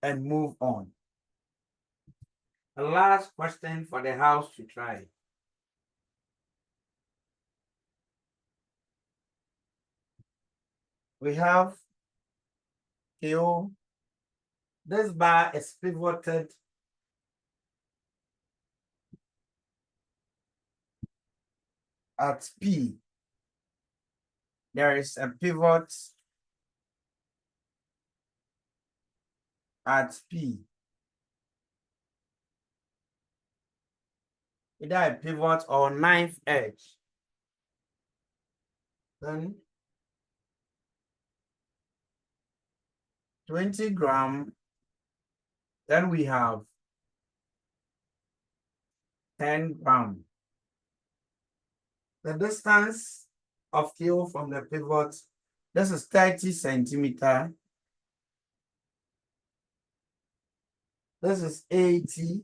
and move on. The last question for the house to try. We have Q. This bar is pivoted at P. There is a pivot at P. Either a pivot or knife edge. Then 20 gram. Then we have 10 gram. The distance of Q from the pivot, this is 30 centimeter. This is 80.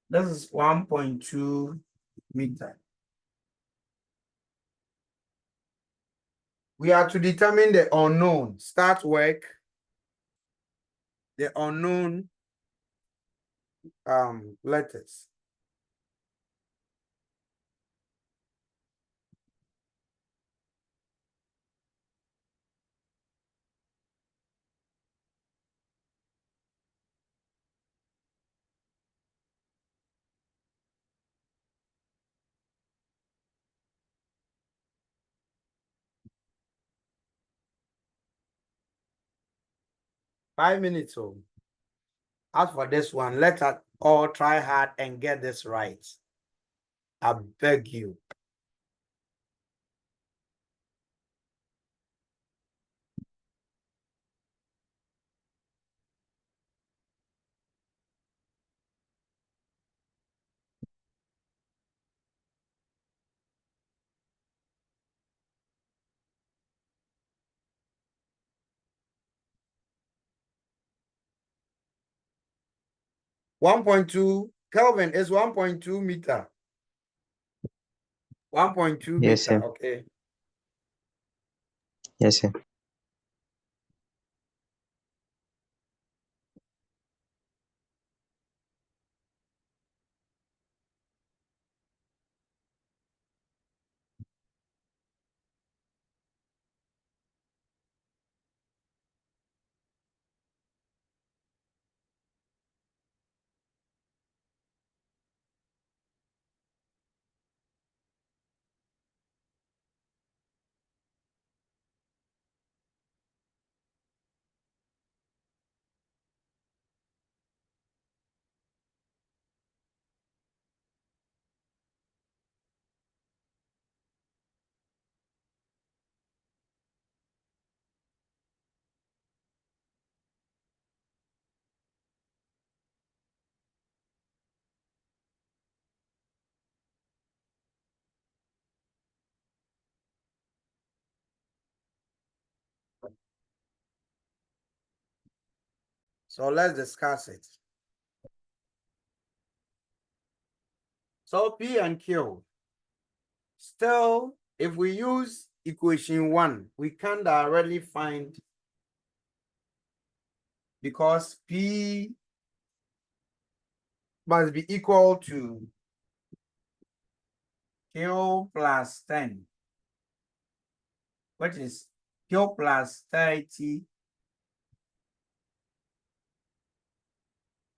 This is 1.2 meter. We are to determine the unknown. Start work. The unknown letters. 5 minutes. So, as for this one, let us all try hard and get this right. I beg you. One 1.2 Kelvin is 1.2 meter. 1.2 Yes, meter. sir. Okay. Yes, sir. So let's discuss it. So P and Q. Still, if we use equation 1, we can directly find, because P must be equal to Q plus 10, which is Q plus 30.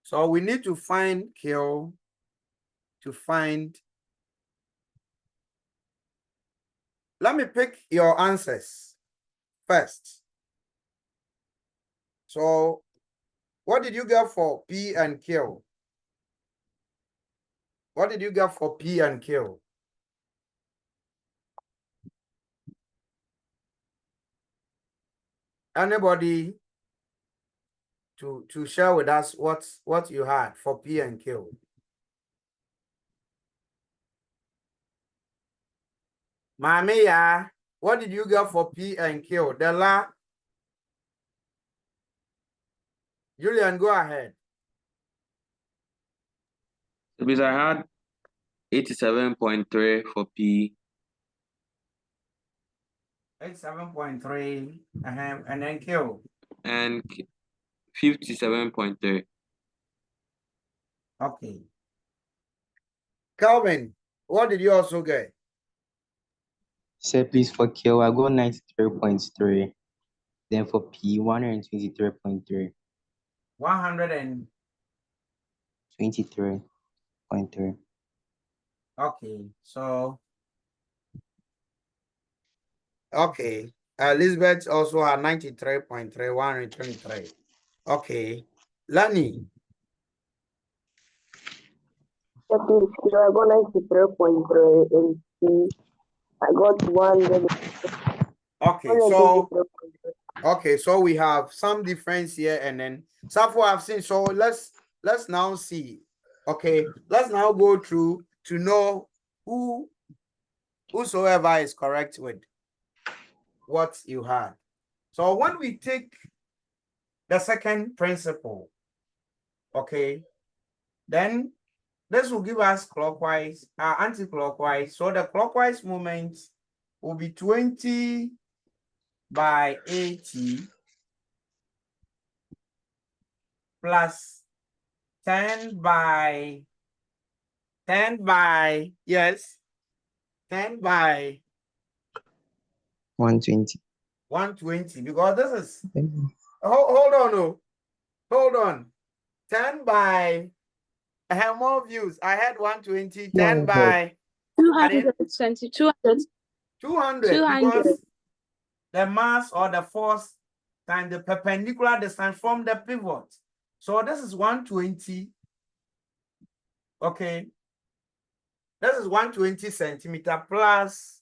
So we need to find Q to find. Let me pick your answers first. So what did you get for P and Q? What did you get for P and Q? Anybody to share with us what you had for P and Q? Mamiya, what did you get for P and Q? Della? Julian, go ahead. Because I had 87.3 for P. 87.3, and then Q. And 57.3. Okay. Calvin, what did you also get? Sir, please, for Q, I got 93.3. Then for P, 123.3. 23.3. Okay, so okay. Elizabeth also had 93.3, 123. Okay. Lani, I got 93.3 and I got 100. okay, so we have some difference here, and then Safo I've seen. So let's now see. Okay, let's now go through to know whosoever is correct with what you had. So when we take the second principle, okay, then this will give us clockwise, anti-clockwise. So the clockwise moment will be 20 by 80 plus 10 by 10 by 120. 120, because this is hold on 10 by, I have more views. I had 120, 10 by 220, 200. 200 because the mass or the force times the perpendicular distance from the pivot. So this is 120. Okay. This is 120 centimeter plus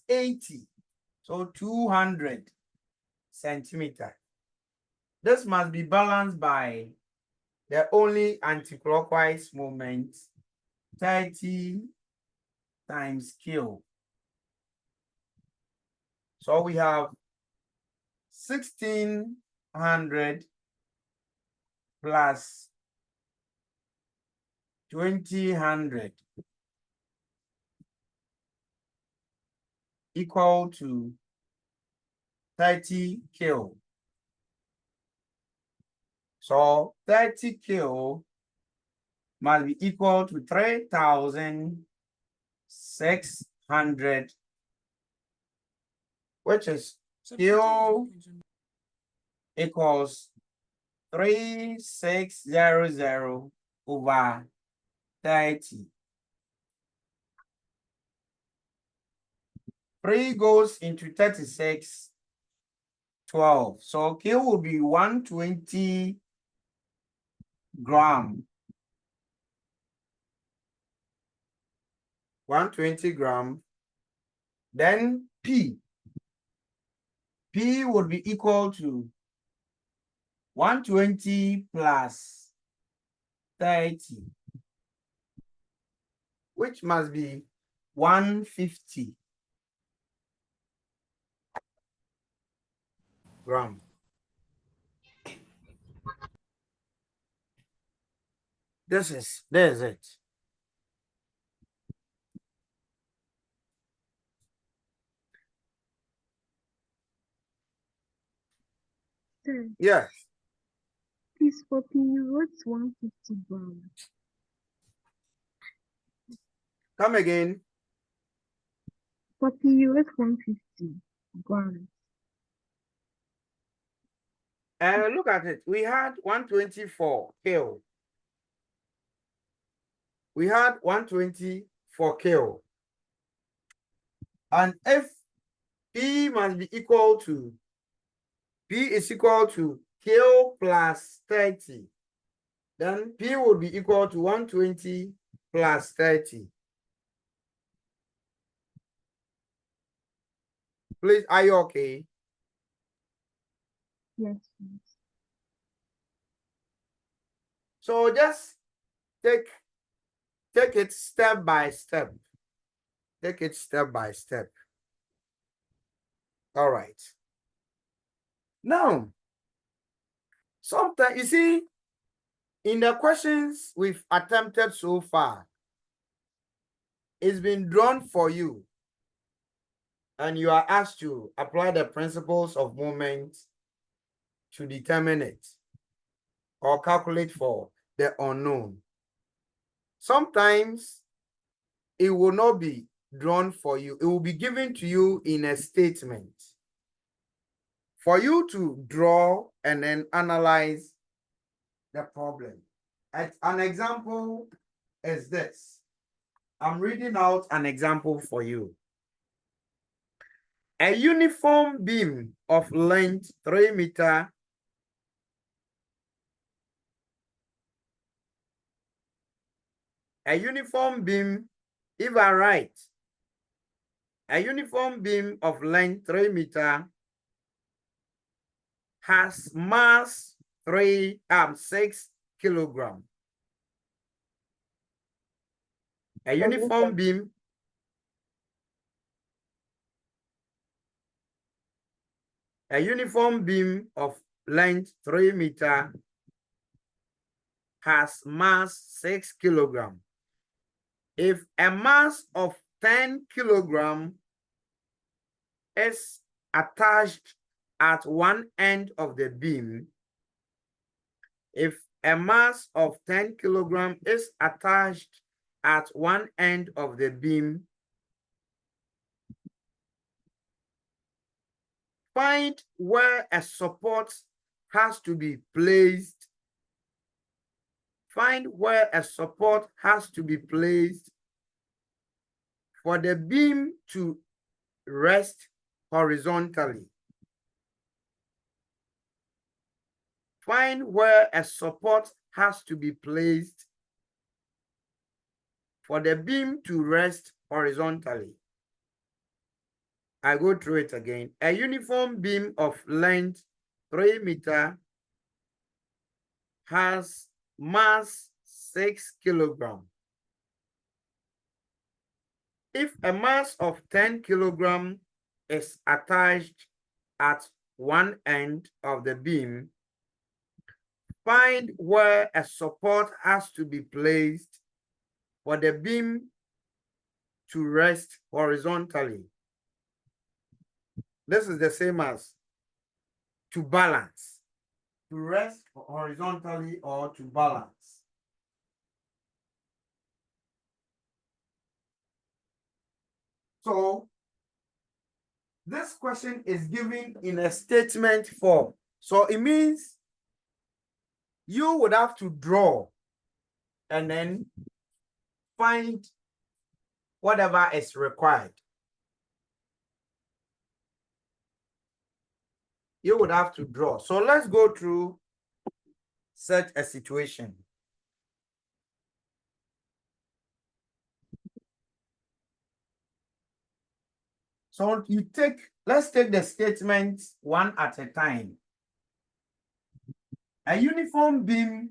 80. So 200 centimeter. This must be balanced by the only anti-clockwise moment, 30 times Q. So we have 1600 plus 2000 equal to 30 kilo. So 30 kilo must be equal to 3,600, which is Q equals 3600 over 30. 3 goes into 36, 12. So Q will be 120 gram. 120 gram. Then P would be equal to 120 plus 30, which must be 150 gram. This is it. Sir, Yes. please for PU, what's 150 grams? Come again. For PU, what's 150 grams? Look at it. We had 124 kilo. We had 124 kilo. And if P must be equal to, P is equal to kilo plus 30, then P would be equal to 120 plus 30. Please, are you okay? Yes, please. So just take it step by step. Take it step by step. All right. Now, sometimes you see, in the questions we've attempted so far, it's been drawn for you, and you are asked to apply the principles of movement to determine it or calculate for the unknown. Sometimes it will not be drawn for you. It will be given to you in a statement for you to draw and then analyze the problem. An example is this. I'm reading out an example for you. A uniform beam of length 3 meters a uniform beam, if I write, a uniform beam of length 3 meters has mass 6 kilograms. A uniform beam of length 3 meters has mass 6 kilograms. If a mass of 10 kilograms is attached at one end of the beam, if a mass of 10 kilograms is attached at one end of the beam, find where a support has to be placed. Find where a support has to be placed for the beam to rest horizontally. Find where a support has to be placed for the beam to rest horizontally. I go through it again. A uniform beam of length 3 meters has mass 6 kilograms. If a mass of 10 kilograms is attached at one end of the beam, find where a support has to be placed for the beam to rest horizontally. This is the same as to balance, to rest horizontally or to balance. So this question is given in a statement form. So it means you would have to draw and then find whatever is required. You would have to draw. So let's go through such a situation. So let's take the statements one at a time. A uniform beam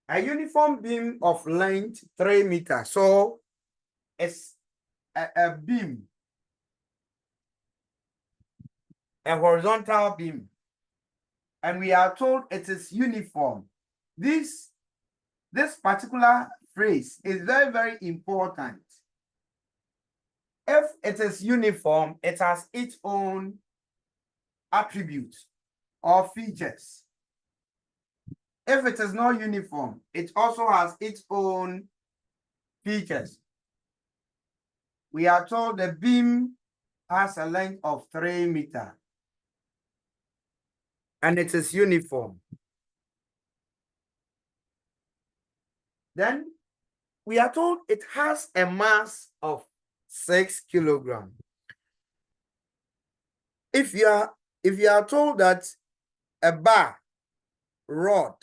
a uniform beam of length 3 meters. So it's a beam, a horizontal beam, and we are told it is uniform. This particular phrase is very, very important. If it is uniform, it has its own attributes or features. If it is not uniform, it also has its own features. We are told the beam has a length of 3 meters and it is uniform. Then we are told it has a mass of 6 kilograms. If you are told that a bar, rod,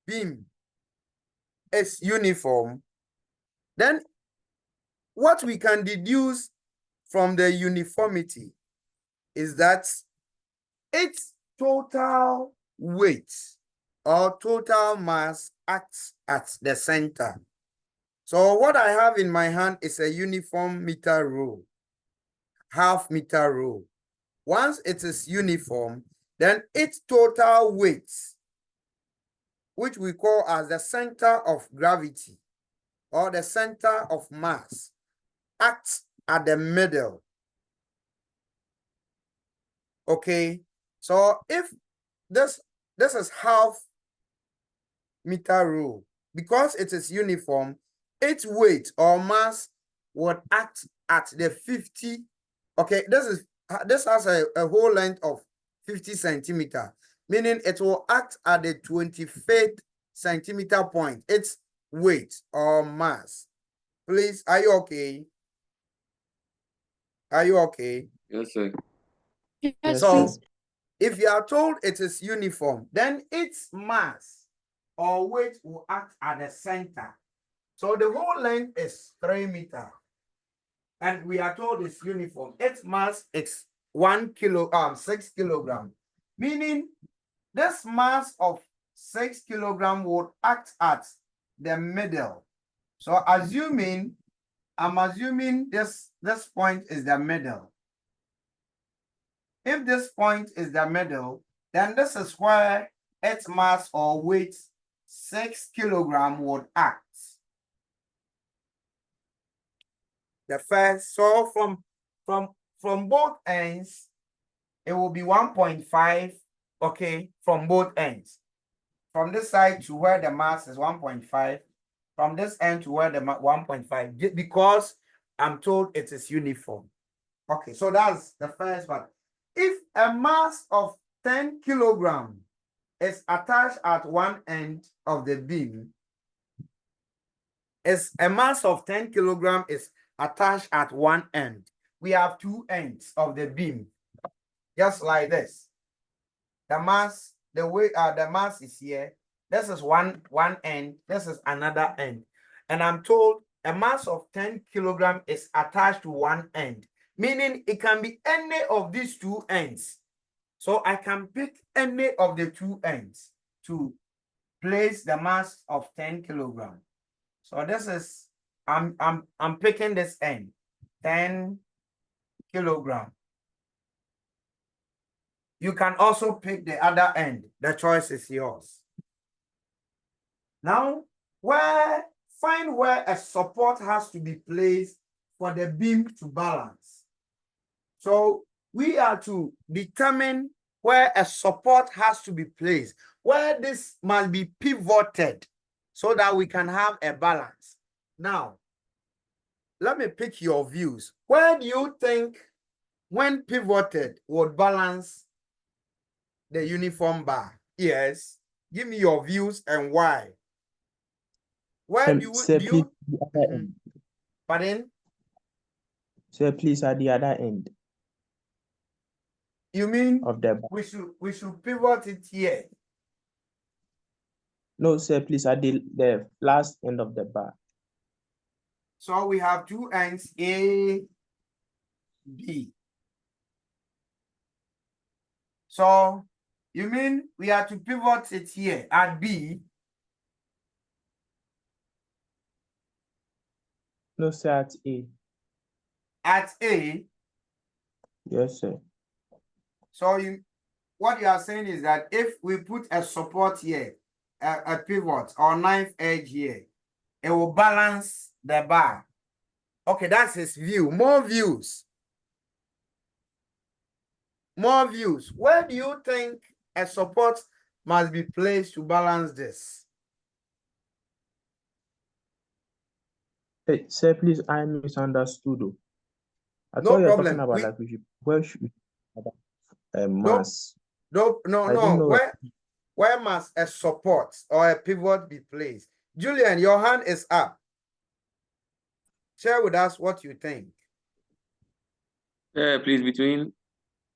beam is uniform, then what we can deduce from the uniformity is that its total weight or total mass acts at the center. So what I have in my hand is a uniform meter rule, half meter rule. Once it is uniform, then its total weight, which we call as the center of gravity or the center of mass, acts at the middle. Okay, so if this is half meter rule, because it is uniform, its weight or mass would act at the 50. Okay, this has a whole length of 50 centimeters, meaning it will act at the 25th centimeter point, its weight or mass. Please, are you okay? Are you okay? Yes, sir. Yes, So sir. if you are told it is uniform, then its mass or weight will act at the center. So the whole length is 3 meters. And we are told it's uniform. Its mass is 6 kilograms. Meaning this mass of 6 kilograms would act at the middle. So I'm assuming this point is the middle. If this point is the middle, then this is where its mass or weight 6 kilograms would act. The first, so from both ends, it will be 1.5, okay, from both ends. From this side to where the mass is 1.5, from this end to where the 1.5, because I'm told it is uniform. Okay, so that's the first one. If a mass of 10 kilograms is attached at one end of the beam, a mass of 10 kilograms is attached at one end, we have two ends of the beam, just like this. The mass, the mass is here. This is one end. This is another end. And I'm told a mass of 10 kilogram is attached to one end, meaning it can be any of these two ends. So I can pick any of the two ends to place the mass of 10 kilogram. So this is, I'm picking this end, 10 kilogram. You can also pick the other end. The choice is yours. Now, find where a support has to be placed for the beam to balance. So we are to determine where a support has to be placed, where this must be pivoted so that we can have a balance. Now, let me pick your views. Where do you think, when pivoted, would balance the uniform bar? Yes. Give me your views and why. Where do Sir, you please, the other end. pardon? Sir, please, at the other end You mean of the bar. we should pivot it here? No, sir, please, at the last end of the bar. So we have two ends, A, B. So you mean we have to pivot it here at B? No, sir, at A. At A. Yes, sir. So what you are saying is that if we put a support here, a pivot or knife edge here, it will balance the bar. Okay, that's his view. More views. More views. Where do you think a support must be placed to balance this? Hey, sir, please, I misunderstood. I No thought you were problem. talking about like where should we No, mass? no. I didn't know. Where must a support or a pivot be placed? Julian, your hand is up. Share with us what you think. Please, between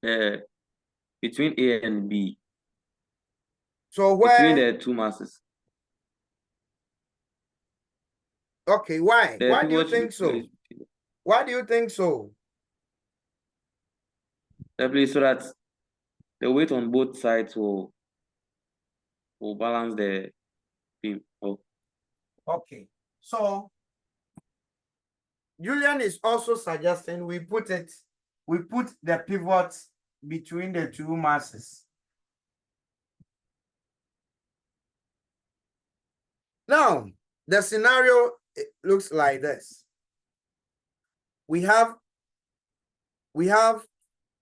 A and B. So Between where? the two masses. Okay, why? The Why do you pivot should be think so? placed. Why do you think so? Please, so that the weight on both sides will balance the beam. Oh. Okay, so Julian is also suggesting we put the pivot between the two masses. Now, the scenario looks like this. We have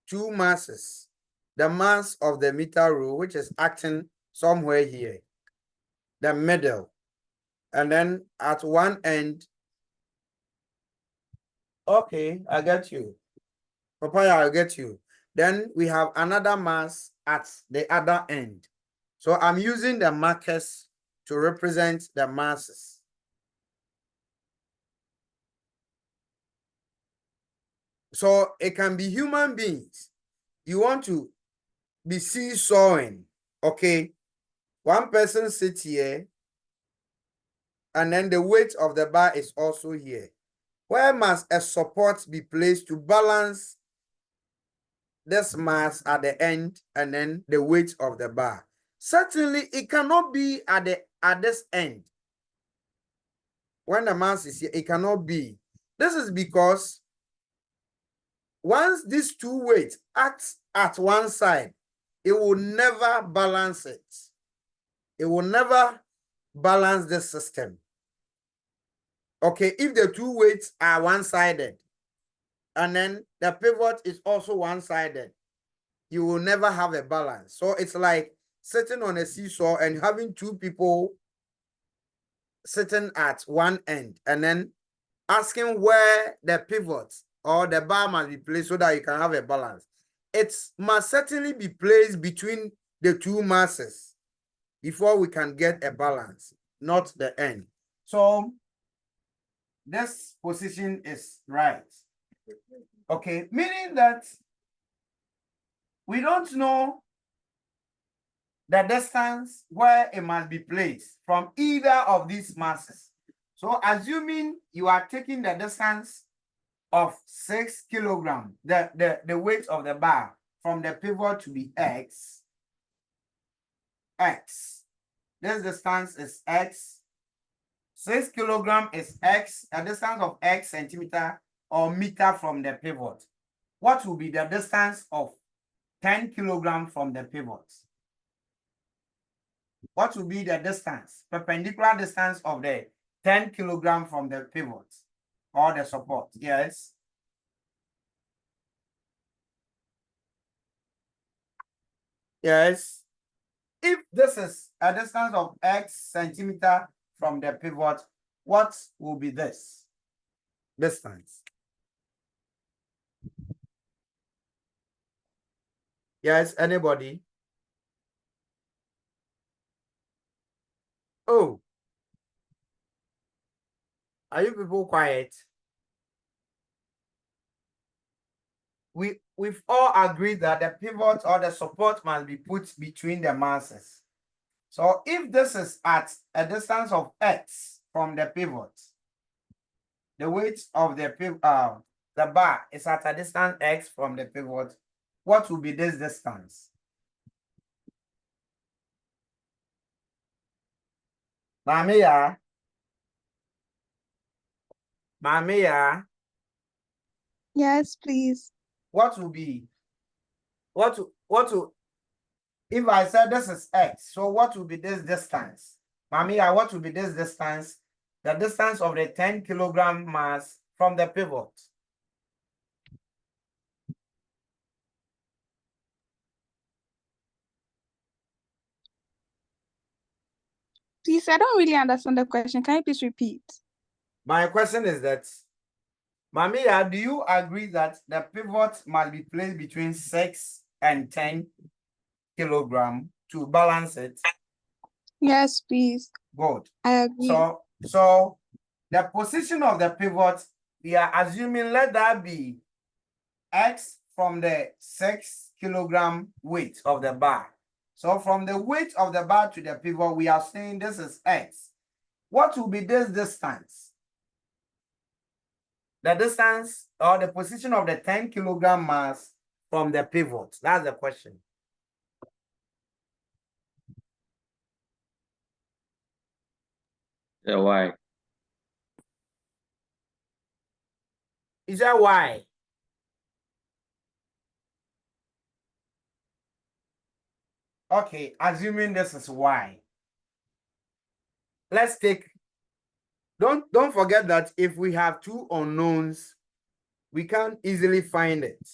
two masses. The mass of the meter rule, which is acting somewhere here, the middle, and then at one end. Okay, I get you. Papaya, I get you. Then we have another mass at the other end. So I'm using the markers to represent the masses. So it can be human beings. You want to be seesawing, okay? One person sits here, and then the weight of the bar is also here. Where must a support be placed to balance this mass at the end and then the weight of the bar? Certainly, it cannot be at this end. When the mass is here, it cannot be. This is because once these two weights act at one side, it will never balance it. It will never balance the system. Okay, if the two weights are one-sided, and then the pivot is also one-sided, you will never have a balance. So it's like sitting on a seesaw and having two people sitting at one end and then asking where the pivot or the bar must be placed so that you can have a balance. It must certainly be placed between the two masses before we can get a balance, not the end. So this position is right. Okay, meaning that we don't know the distance where it must be placed from either of these masses. So assuming you are taking the distance of 6 kilograms, the weight of the bar from the pivot to be x. This distance is x. 6 kilograms is x, a distance of x centimeter or meter from the pivot. What will be the distance of 10 kilograms from the pivot? What will be the distance, perpendicular distance of the 10 kilograms from the pivot or the support? Yes. Yes. If this is a distance of x centimeter from the pivot, what will be this distance? Yes, anybody? Oh, are you people quiet? We've all agreed that the pivot or the support must be put between the masses. So if this is at a distance of x from the pivot, the weight of the bar is at a distance x from the pivot, what will be this distance? Mamiya? Yes, please. What will be? What will, if I said this is x, so what will be this distance? Mamiya, what will be this distance? The distance of the 10 kilogram mass from the pivot. Please, I don't really understand the question. Can you please repeat? My question is that, Mamiya, do you agree that the pivot must be placed between 6 and 10 kilogram to balance it? Yes, please. Good. I agree. So the position of the pivot, we are assuming let that be x from the 6 kilogram weight of the bar. So from the weight of the bar to the pivot, we are saying this is x. What will be this distance? The distance or the position of the 10 kilogram mass from the pivot. That's the question. Yeah, why? Is that why? Okay, assuming this is y. Let's take, don't forget that if we have two unknowns, we can't easily find it.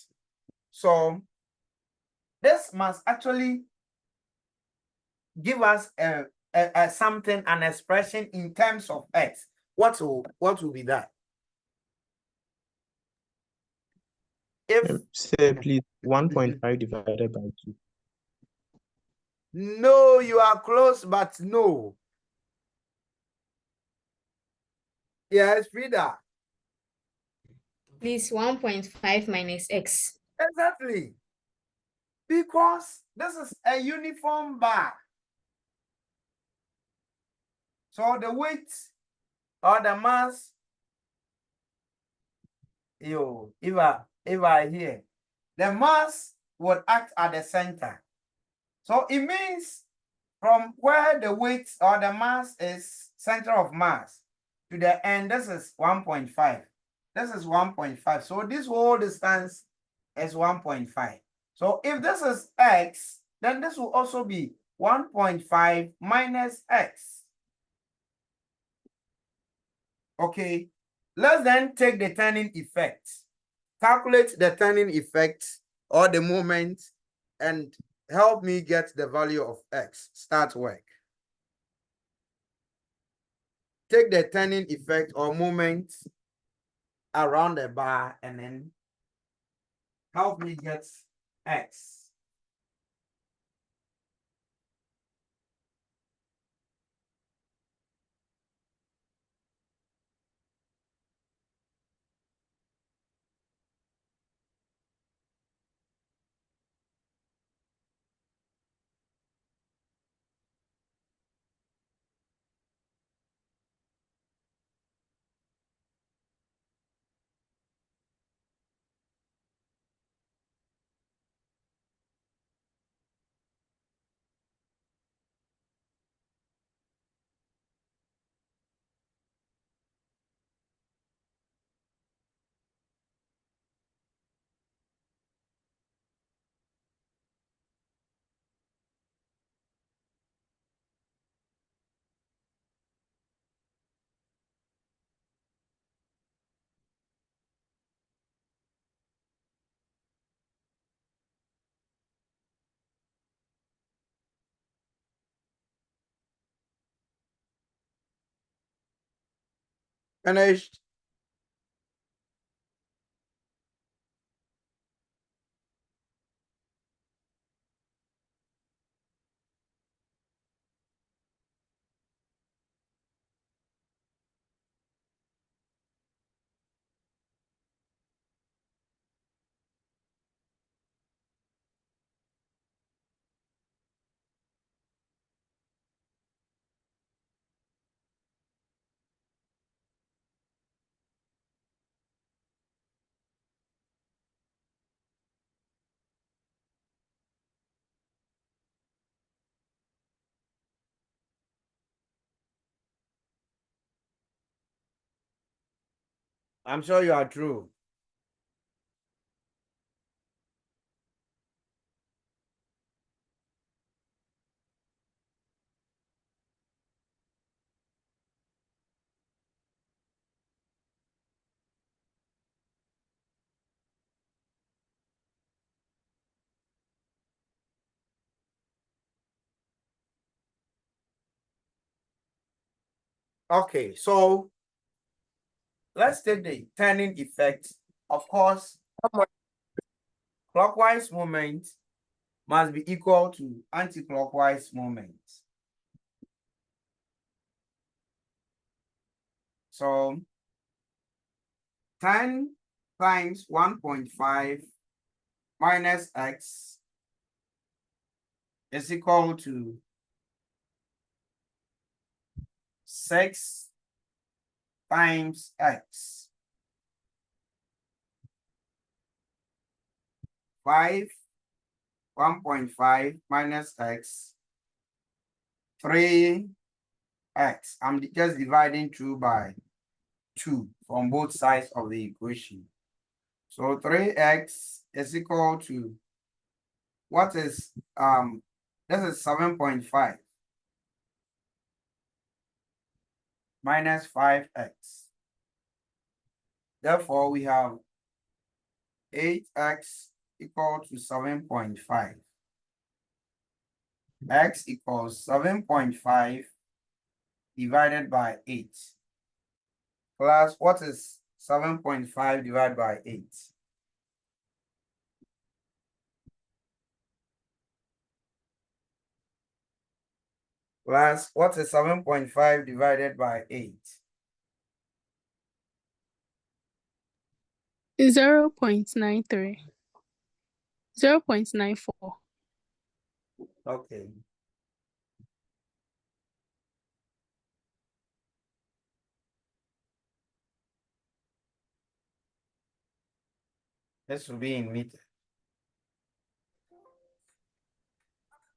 So this must actually give us something, an expression in terms of x. What will be that? If Sir, please, 1.5 divided by 2. no, you are close, but no. Yes, Frida. Please, 1.5 minus x. Exactly. Because this is a uniform bar. So the weight or the mass, if I hear, the mass would act at the center. So it means from where the weight or the mass is, center of mass, to the end, this is 1.5. This is 1.5. So this whole distance is 1.5. So if this is x, then this will also be 1.5 minus x. Okay, let's then take the turning effect. Calculate the turning effect or the moment and help me get the value of x. Start work. Take the turning effect or moment around the bar and then help me get x. Finished? I'm sure you are true. Okay, so let's take the turning effect. Of course, clockwise moment must be equal to anti-clockwise moment. So 10 times 1.5 minus x is equal to 6 times x. 1.5 minus x, 3x. I'm just dividing through by 2 from both sides of the equation. So 3x is equal to, what is, this is 7.5 minus 5x. Therefore, we have 8x equal to 7.5. X equals 7.5 divided by 8. Plus, what is 7.5 divided by 8? Plus, what is 7.5 divided by 8? 0.93. 0.94. Okay. This will be in meter.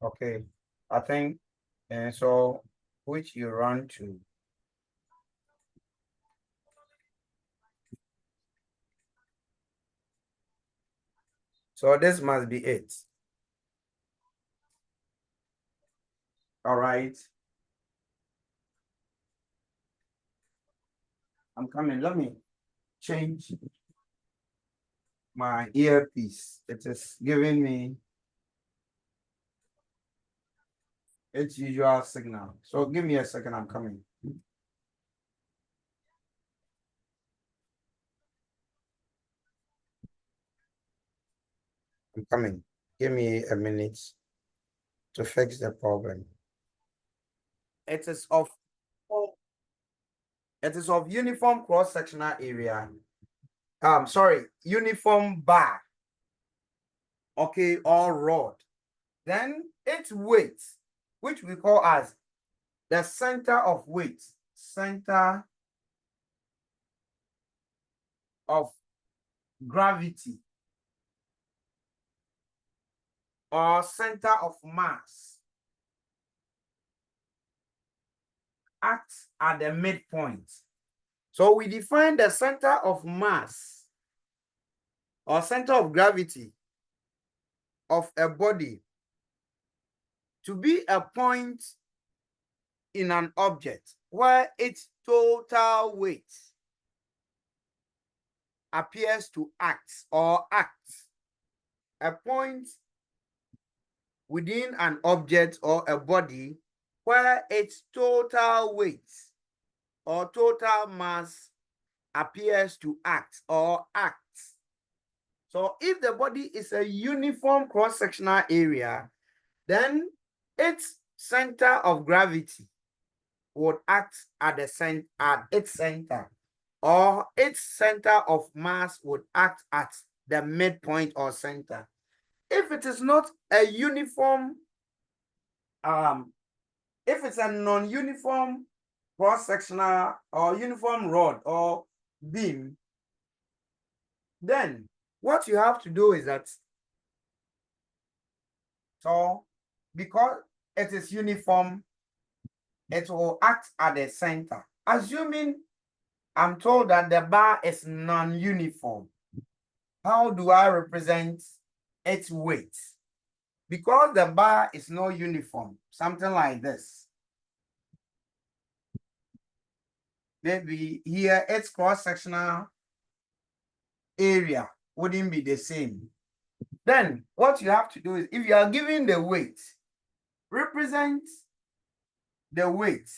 Okay. I think, and so which you run to. So this must be it. All right. I'm coming. Let me change my earpiece. It is giving me its usual signal. So give me a second. I'm coming. I'm coming. Give me a minute to fix the problem. It is of uniform cross-sectional area. Sorry, uniform bar. Okay, or rod. Then its weight, which we call as the center of weight, center of gravity, or center of mass, acts at the midpoint. So we define the center of mass or center of gravity of a body to be a point in an object where its total weight appears to act or acts. A point within an object or a body where its total weight or total mass appears to act or acts. So if the body is a uniform cross-sectional area, then its center of gravity would act at its center, or its center of mass would act at the midpoint or center. If it is not a uniform, if it's a non-uniform cross-sectional or uniform rod or beam, then what you have to do is that, so because it is uniform, it will act at the center. Assuming I'm told that the bar is non-uniform, how do I represent its weight? Because the bar is not uniform, something like this. Maybe here its cross-sectional area wouldn't be the same. Then what you have to do is, if you are given the weight, represent the weight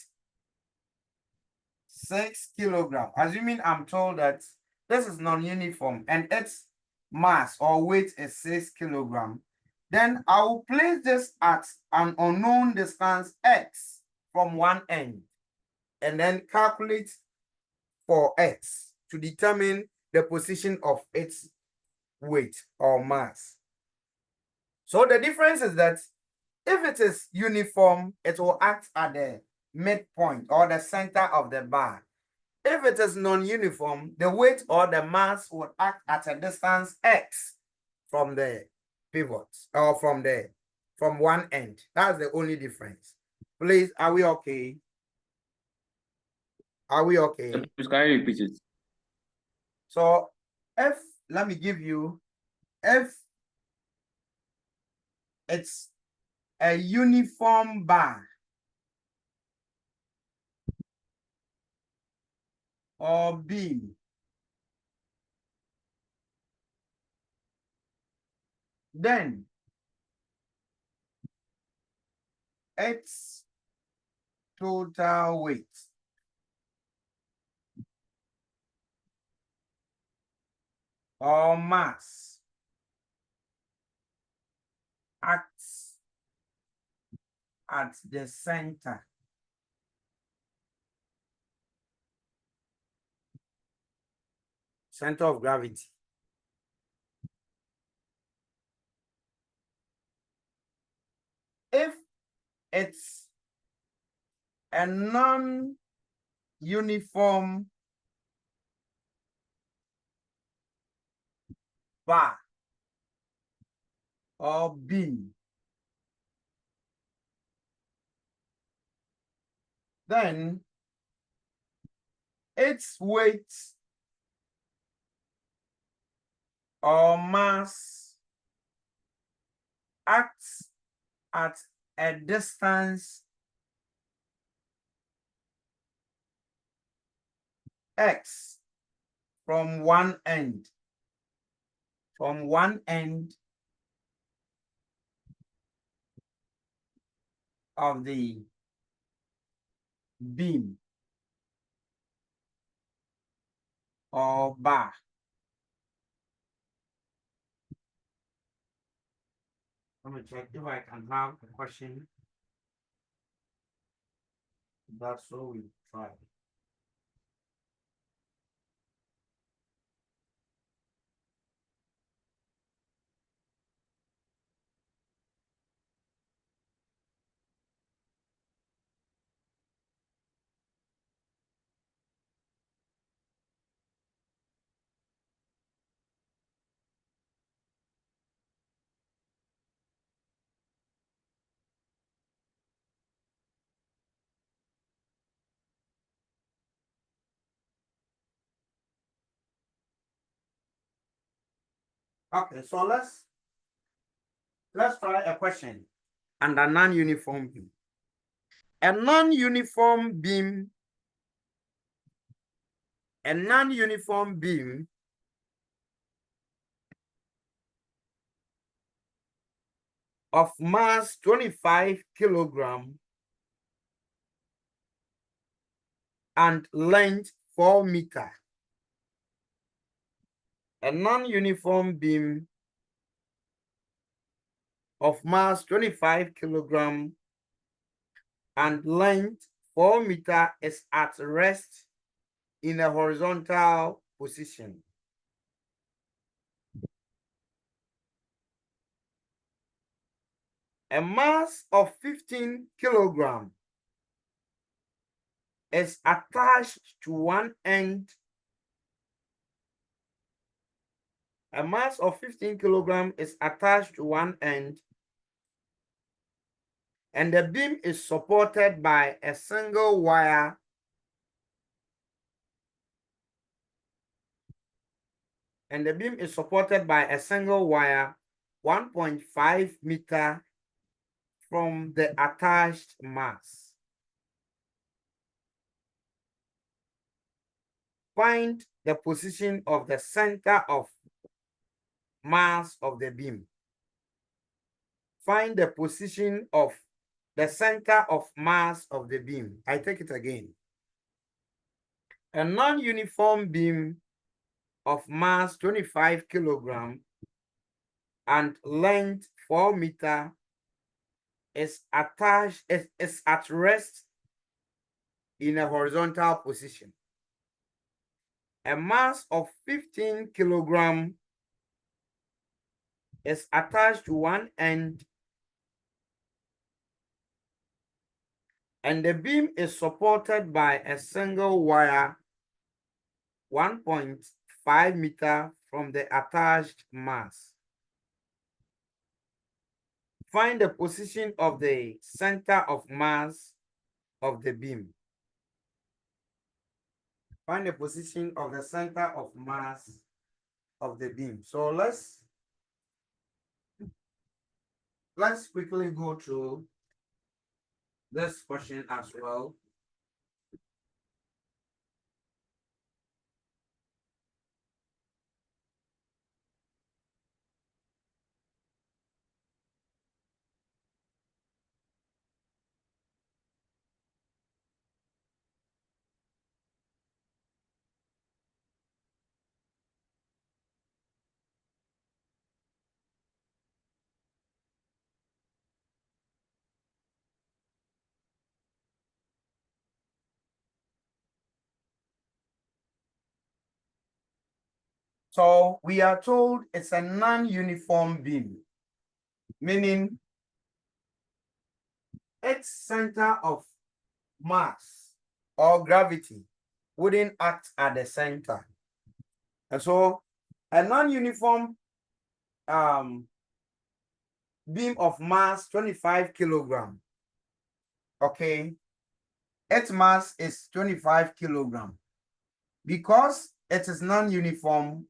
6 kilograms. Assuming I'm told that this is non-uniform and its mass or weight is 6 kilograms, then I will place this at an unknown distance x from one end and then calculate for x to determine the position of its weight or mass. So the difference is that if it is uniform, it will act at the midpoint or the center of the bar. If it is non-uniform, the weight or the mass will act at a distance x from the pivot or from one end. That's the only difference. Please, are we okay? Are we okay? Please, can you repeat it? So if, let me give you, if it's a uniform bar or beam, then its total weight or mass acts at the center of gravity. If it's a non-uniform bar or beam, then its weight or mass acts at a distance x from one end of the beam or bar. Let me check if I can have a question. That's what we try. Okay, so let's try a question and a non-uniform beam. A non-uniform beam of mass 25 kilogram and length 4 meter a non-uniform beam of mass 25 kilogram and length 4 meter is at rest in a horizontal position. A mass of 15 kilogram is attached to one end. A mass of 15 kilogram is attached to one end, and the beam is supported by a single wire and the beam is supported by a single wire 1.5 meter from the attached mass. Find the position of the center of mass of the beam. Find the position of the center of mass of the beam. I take it again. A non-uniform beam of mass 25 kilogram and length 4 meter is attached, is at rest in a horizontal position. A mass of 15 kilogram is attached to one end, and the beam is supported by a single wire 1.5 meter from the attached mass. Find the position of the center of mass of the beam. Find the position of the center of mass of the beam. So let's quickly go through this question as well. So we are told it's a non-uniform beam, meaning its center of mass or gravity wouldn't act at the center. And so a non-uniform beam of mass 25 kilogram, okay, its mass is 25 kilogram. Because it is non-uniform,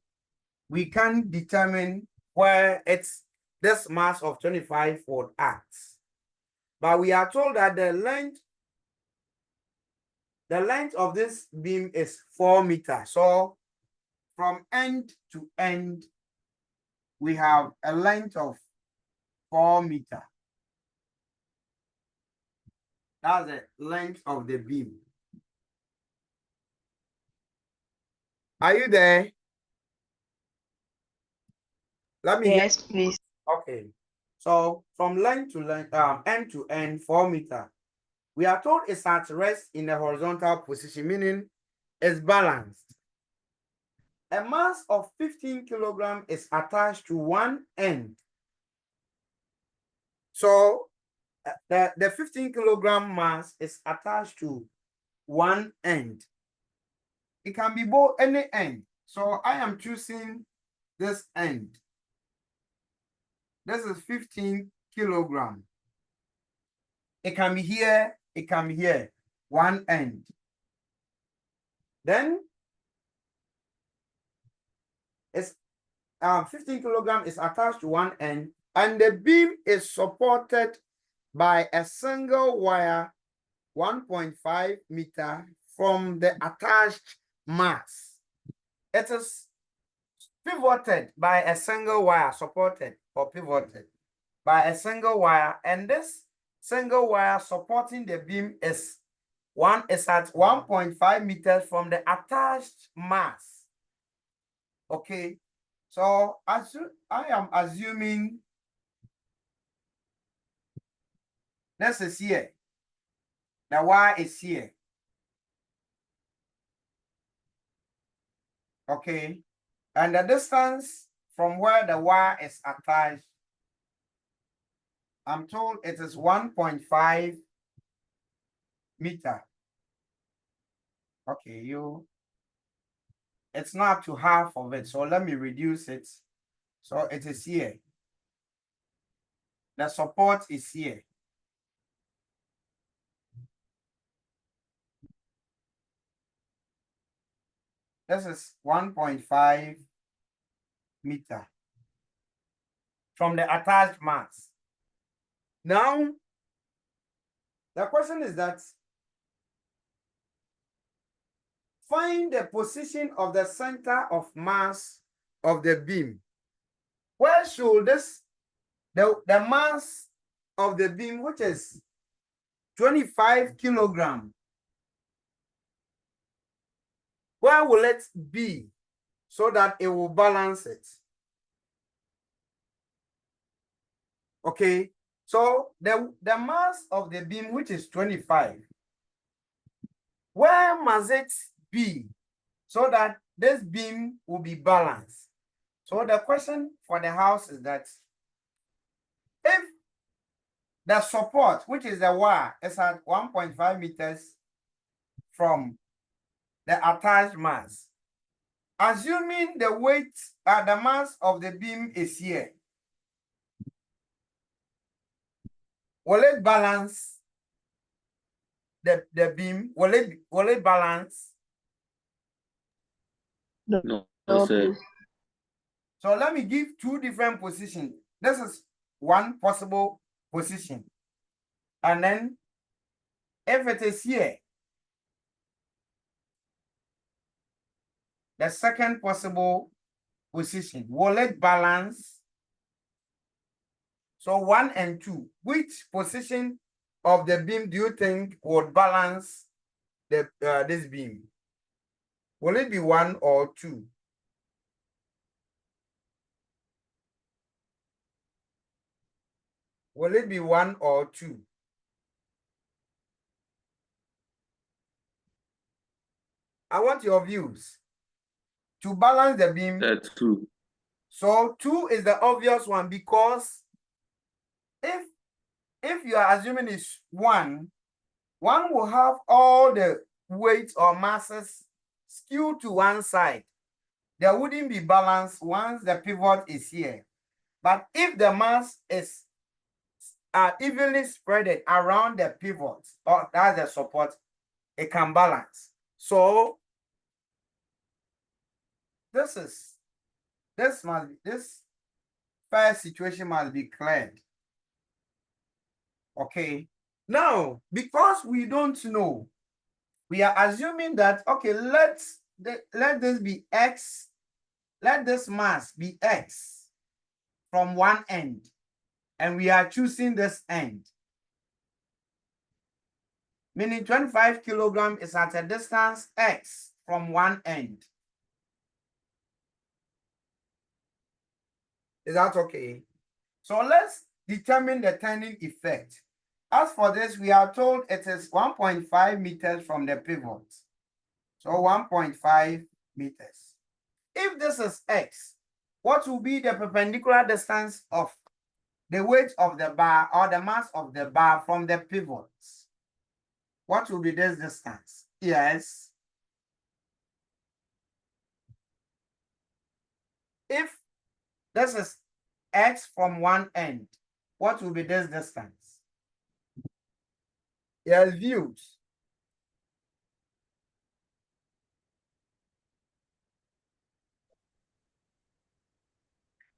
we can determine where this mass of 25 would act. But we are told that the length of this beam is 4 meters. So from end to end, we have a length of 4 meters. That's the length of the beam. Are you there? Let me Yes, please. Okay. So from length to length, end to end, 4 meters. We are told it's at rest in a horizontal position, meaning it's balanced. A mass of 15 kilogram is attached to one end. So the 15 kilogram mass is attached to one end. It can be both any end. So I am choosing this end. This is 15 kilogram. It can be here, it can be here, one end. Then it's 15 kilogram is attached to one end, and the beam is supported by a single wire 1.5 meter from the attached mass. It is pivoted by a single wire, supported or pivoted by a single wire, and this single wire supporting the beam is at 1.5 meters from the attached mass. Okay, So I am assuming this is here. The Y is here. Okay. And the distance from where the Y is attached, I'm told it is 1.5 meter. Okay, it's not to half of it. So let me reduce it. So it is here. The support is here. This is 1.5 meter from the attached mass. Now, the question is that find the position of the center of mass of the beam. Where should the mass of the beam, which is 25 kilogram, where will it be so that it will balance it? Okay, so the mass of the beam, which is 25, where must it be so that this beam will be balanced? So the question for the house is that if the support, which is the Y, is at 1.5 meters from the attached mass, assuming the weight, the mass of the beam is here, will it balance the beam? Will it balance? No, No, sir. please. So let me give two different positions. This is one possible position. And then if it is here, the second possible position, will it balance? So 1 and 2, which position of the beam do you think would balance this beam? Will it be 1 or 2? Will it be 1 or 2? I want your views. To balance the beam. 2. So 2 is the obvious one, because if you are assuming it's 1 will have all the weight or masses skewed to one side. There wouldn't be balance once the pivot is here. But if the mass is evenly spread around the pivot, or that's the support, it can balance. So this first situation must be cleared. Okay. Now, because we don't know, we are assuming that, okay, let this be X, let this mass be X from one end, and we are choosing this end. Meaning 25 kilogram is at a distance X from one end. Is that okay? So let's determine the turning effect. As for this, we are told it is 1.5 meters from the pivot. So 1.5 meters. If this is X, what will be the perpendicular distance of the weight of the bar or the mass of the bar from the pivot? What will be this distance? Yes. If this is X from one end, what will be this distance? Yes, views.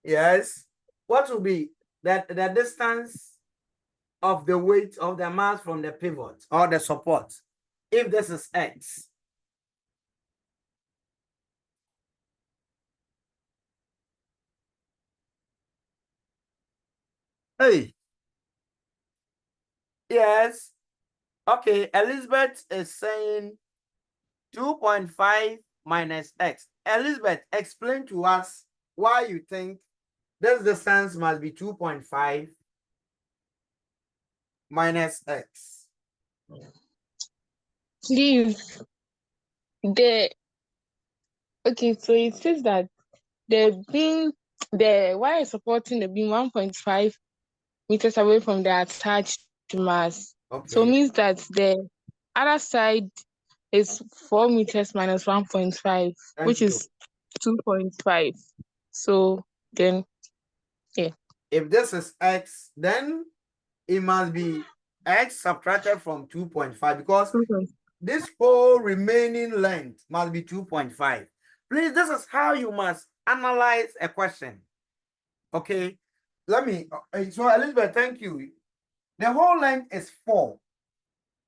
Yes. What will be the distance of the weight of the mass from the pivot or the support, if this is X? Hey. Yes. Okay, Elizabeth is saying 2.5 minus X. Elizabeth, explain to us why you think this distance must be 2.5 minus x. Please, okay, so it says that the wire supporting the beam 1.5 meters away from the attached mass. So Okay. means that the other side is 4 meters minus 1.5, which Thank you. is 2.5. So then, yeah. If this is x, then it must be x subtracted from 2.5 because this whole remaining length must be 2.5. Please, this is how you must analyze a question. Okay, let me, so Elizabeth, thank you. The whole length is 4.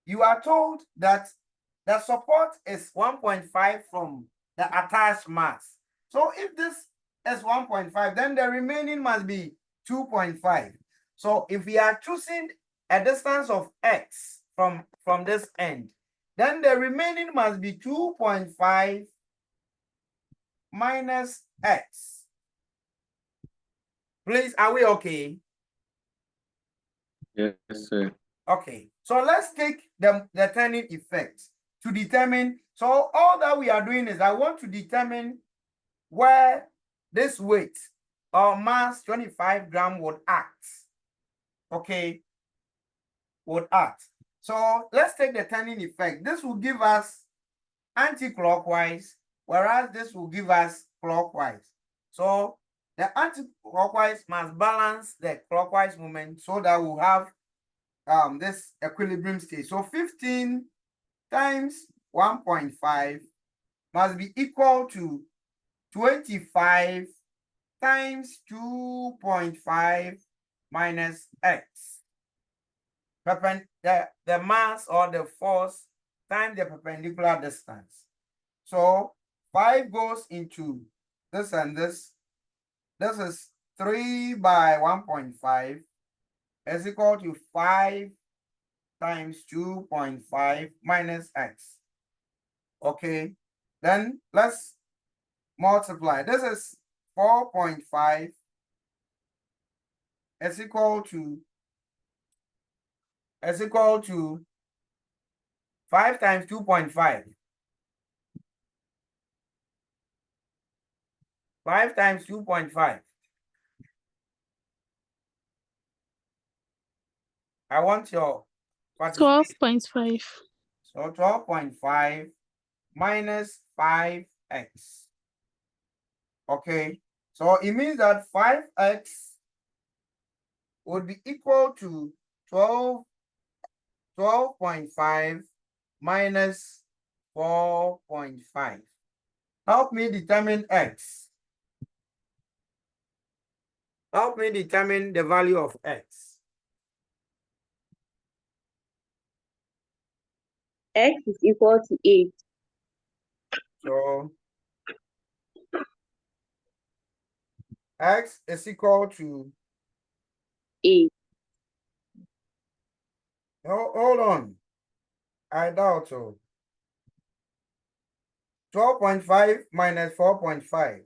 You are told that the support is 1.5 from the attached mass. So if this is 1.5, then the remaining must be 2.5. So if we are choosing a distance of x from this end, then the remaining must be 2.5 minus x. Please, are we okay? Yes, sir. Okay, so let's take the turning effect to determine. So all that we are doing is I want to determine where this weight or mass 25 gram would act. Okay, would act. So let's take the turning effect. This will give us anti-clockwise, whereas this will give us clockwise. So the anti-clockwise must balance the clockwise moment so that we'll have this equilibrium state. So 15 times 1.5 must be equal to 25 times 2.5 minus x. The mass or the force times the perpendicular distance. So 5 goes into this and this. This is 3 by 1.5 is equal to 5 times 2.5 minus x. Okay, then let's multiply. This is 4.5 is equal to 5 times 2.5. 5 times 2.5. I want your 12.5. So 12.5 minus 5x. Okay, so it means that 5x would be equal to 12.5 minus 4.5. Help me determine x. Help me determine the value of x. X is equal to 8. So x is equal to 8. Hold on. I doubt so. 12.5 minus 4.5.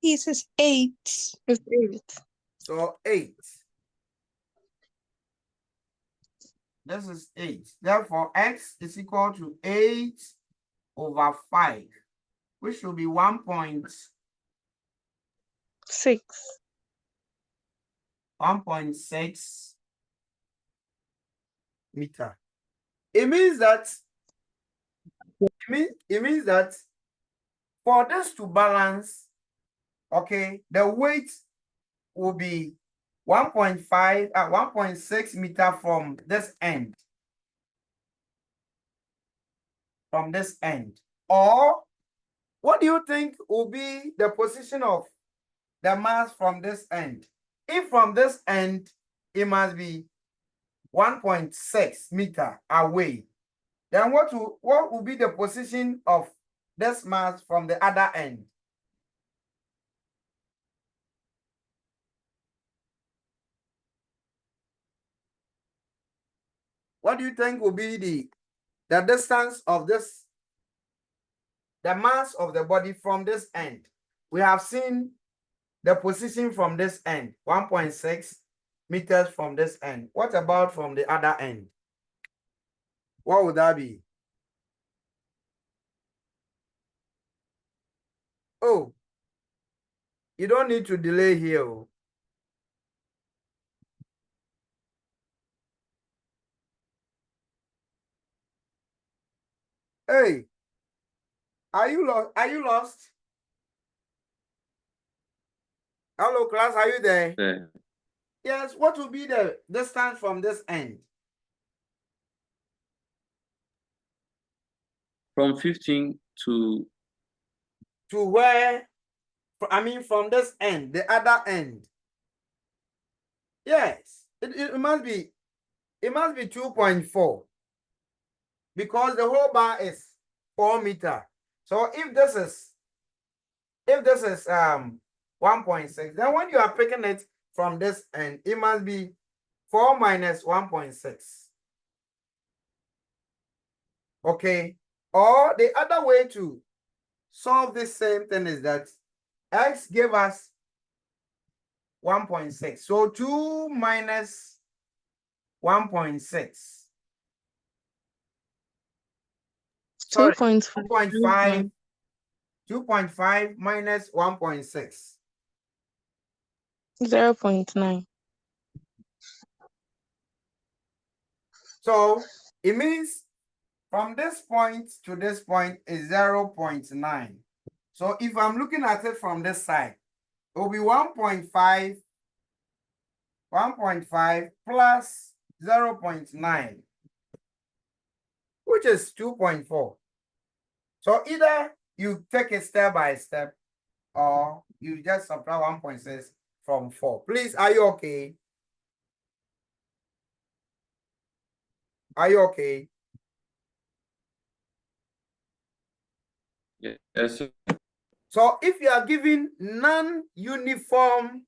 This is 8. It's 8. So 8. This is 8. Therefore, x is equal to 8 over 5, which should be 1.6. 1.6 meter. It means that for this to balance, okay, the weight will be 1.5 at 1.6 meter from this end. From this end. Or what do you think will be the position of the mass from this end? If from this end, it must be 1.6 meter away, then what will be the position of this mass from the other end? What do you think will be the distance of this the mass of the body from this end. We have seen the position from this end, 1.6 meters from this end. What about from the other end? What would that be? Oh, you don't need to delay here. Oh. Hey, are you lost? Are you lost? Hello, class, are you there? Yeah. Yes, what will be the distance from this end? From 15 to where? I mean, from this end, the other end. Yes, it must be 2.4 because the whole bar is 4 meters. So if this is 1.6, then when you are picking it from this end, it must be 4 minus 1.6. Okay. Or the other way to solve this same thing is that x gave us 1.6. So 2 minus 1.6. Sorry, 2.5. 2.5 minus 1.6. 0.9. So it means from this point to this point is 0.9. So if I'm looking at it from this side, it will be 1.5 plus 0.9, which is 2.4. So either you take it step by step or you just subtract 1.6 from 4. Please, are you okay? Are you okay? yes, sir. So if you are given non-uniform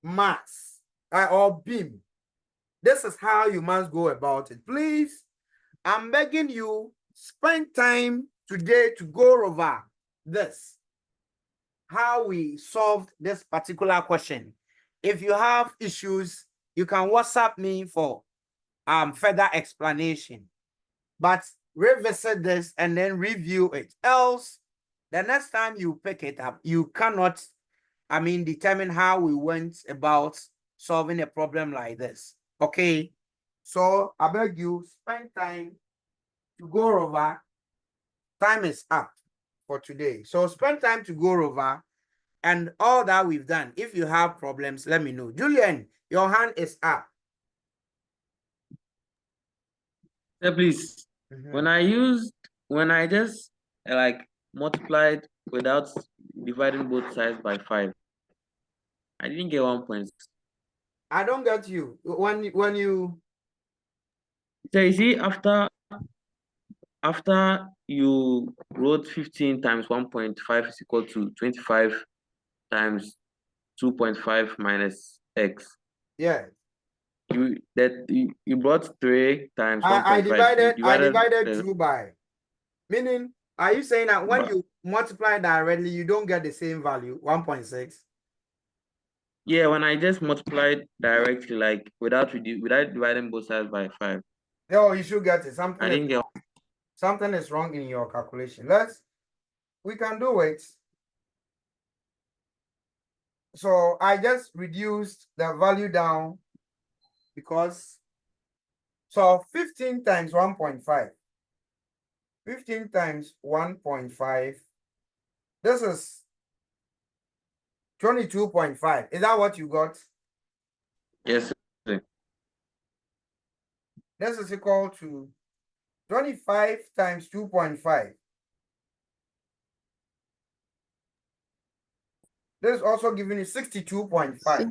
mass or beam, this is how you must go about it. Please, I'm begging you, spend time today to go over this, how we solved this particular question. If you have issues, you can WhatsApp me for further explanation. But revisit this and then review it. Else, the next time you pick it up, you cannot, determine how we went about solving a problem like this. Okay? So I beg you, spend time to go over. Time is up for today. So spend time to go over and all that we've done. If you have problems, let me know. Julian, your hand is up. Sir, please. When I just like multiplied without dividing both sides by 5, I didn't get 1 point. I don't get you. When you So you see, after you wrote 15 times 1.5 is equal to 25 times 2.5 minus x. Yeah. You brought 3 times 1.5. I divided the- 2 by. Meaning, are you saying that when you multiply directly, you don't get the same value, 1.6? Yeah, when I just multiplied directly, like without dividing both sides by 5. No, you should get it. I didn't get. Something is wrong in your calculation. We can do it. So I just reduced the value down because, so 15 times 1.5. 15 times 1.5. This is 22.5. Is that what you got? Yes, sir. This is equal to 25 times 2.5. This is also giving you 62.5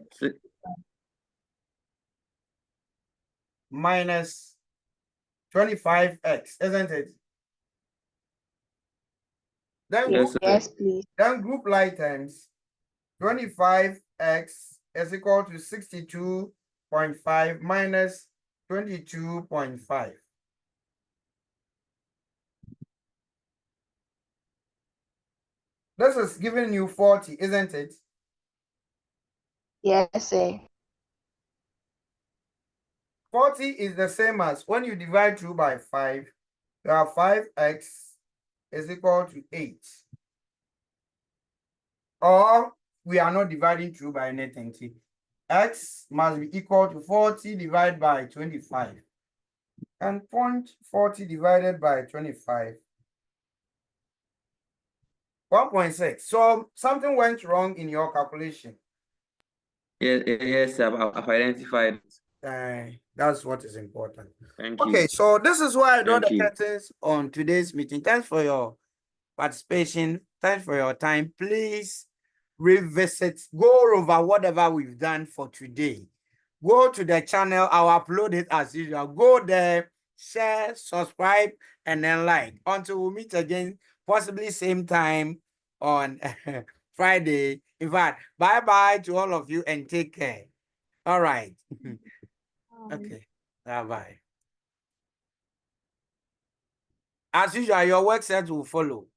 minus 25x, isn't it? Then Yes, please. Then group like times 25x is equal to 62.5 minus 22.5. This is giving you 40, isn't it? Yes, sir. 40 is the same as when you divide through by 5, you have 5x is equal to 8. Or we are not dividing through by anything. See, x must be equal to 40 divided by 25. And 0.40 divided by 25. 1.6. So something went wrong in your calculation. Yes, I've identified it. That's what is important. Thank you. Okay, so this is why I draw Thank the you. curtains on today's meeting. Thanks for your participation. Thanks for your time. Please revisit, go over whatever we've done for today. Go to the channel. I'll upload it as usual. Go there, share, subscribe, and then like. Until we meet again, possibly same time on Friday. In fact, bye-bye to all of you and take care. All right. Okay. Bye-bye. As usual, your work set will follow.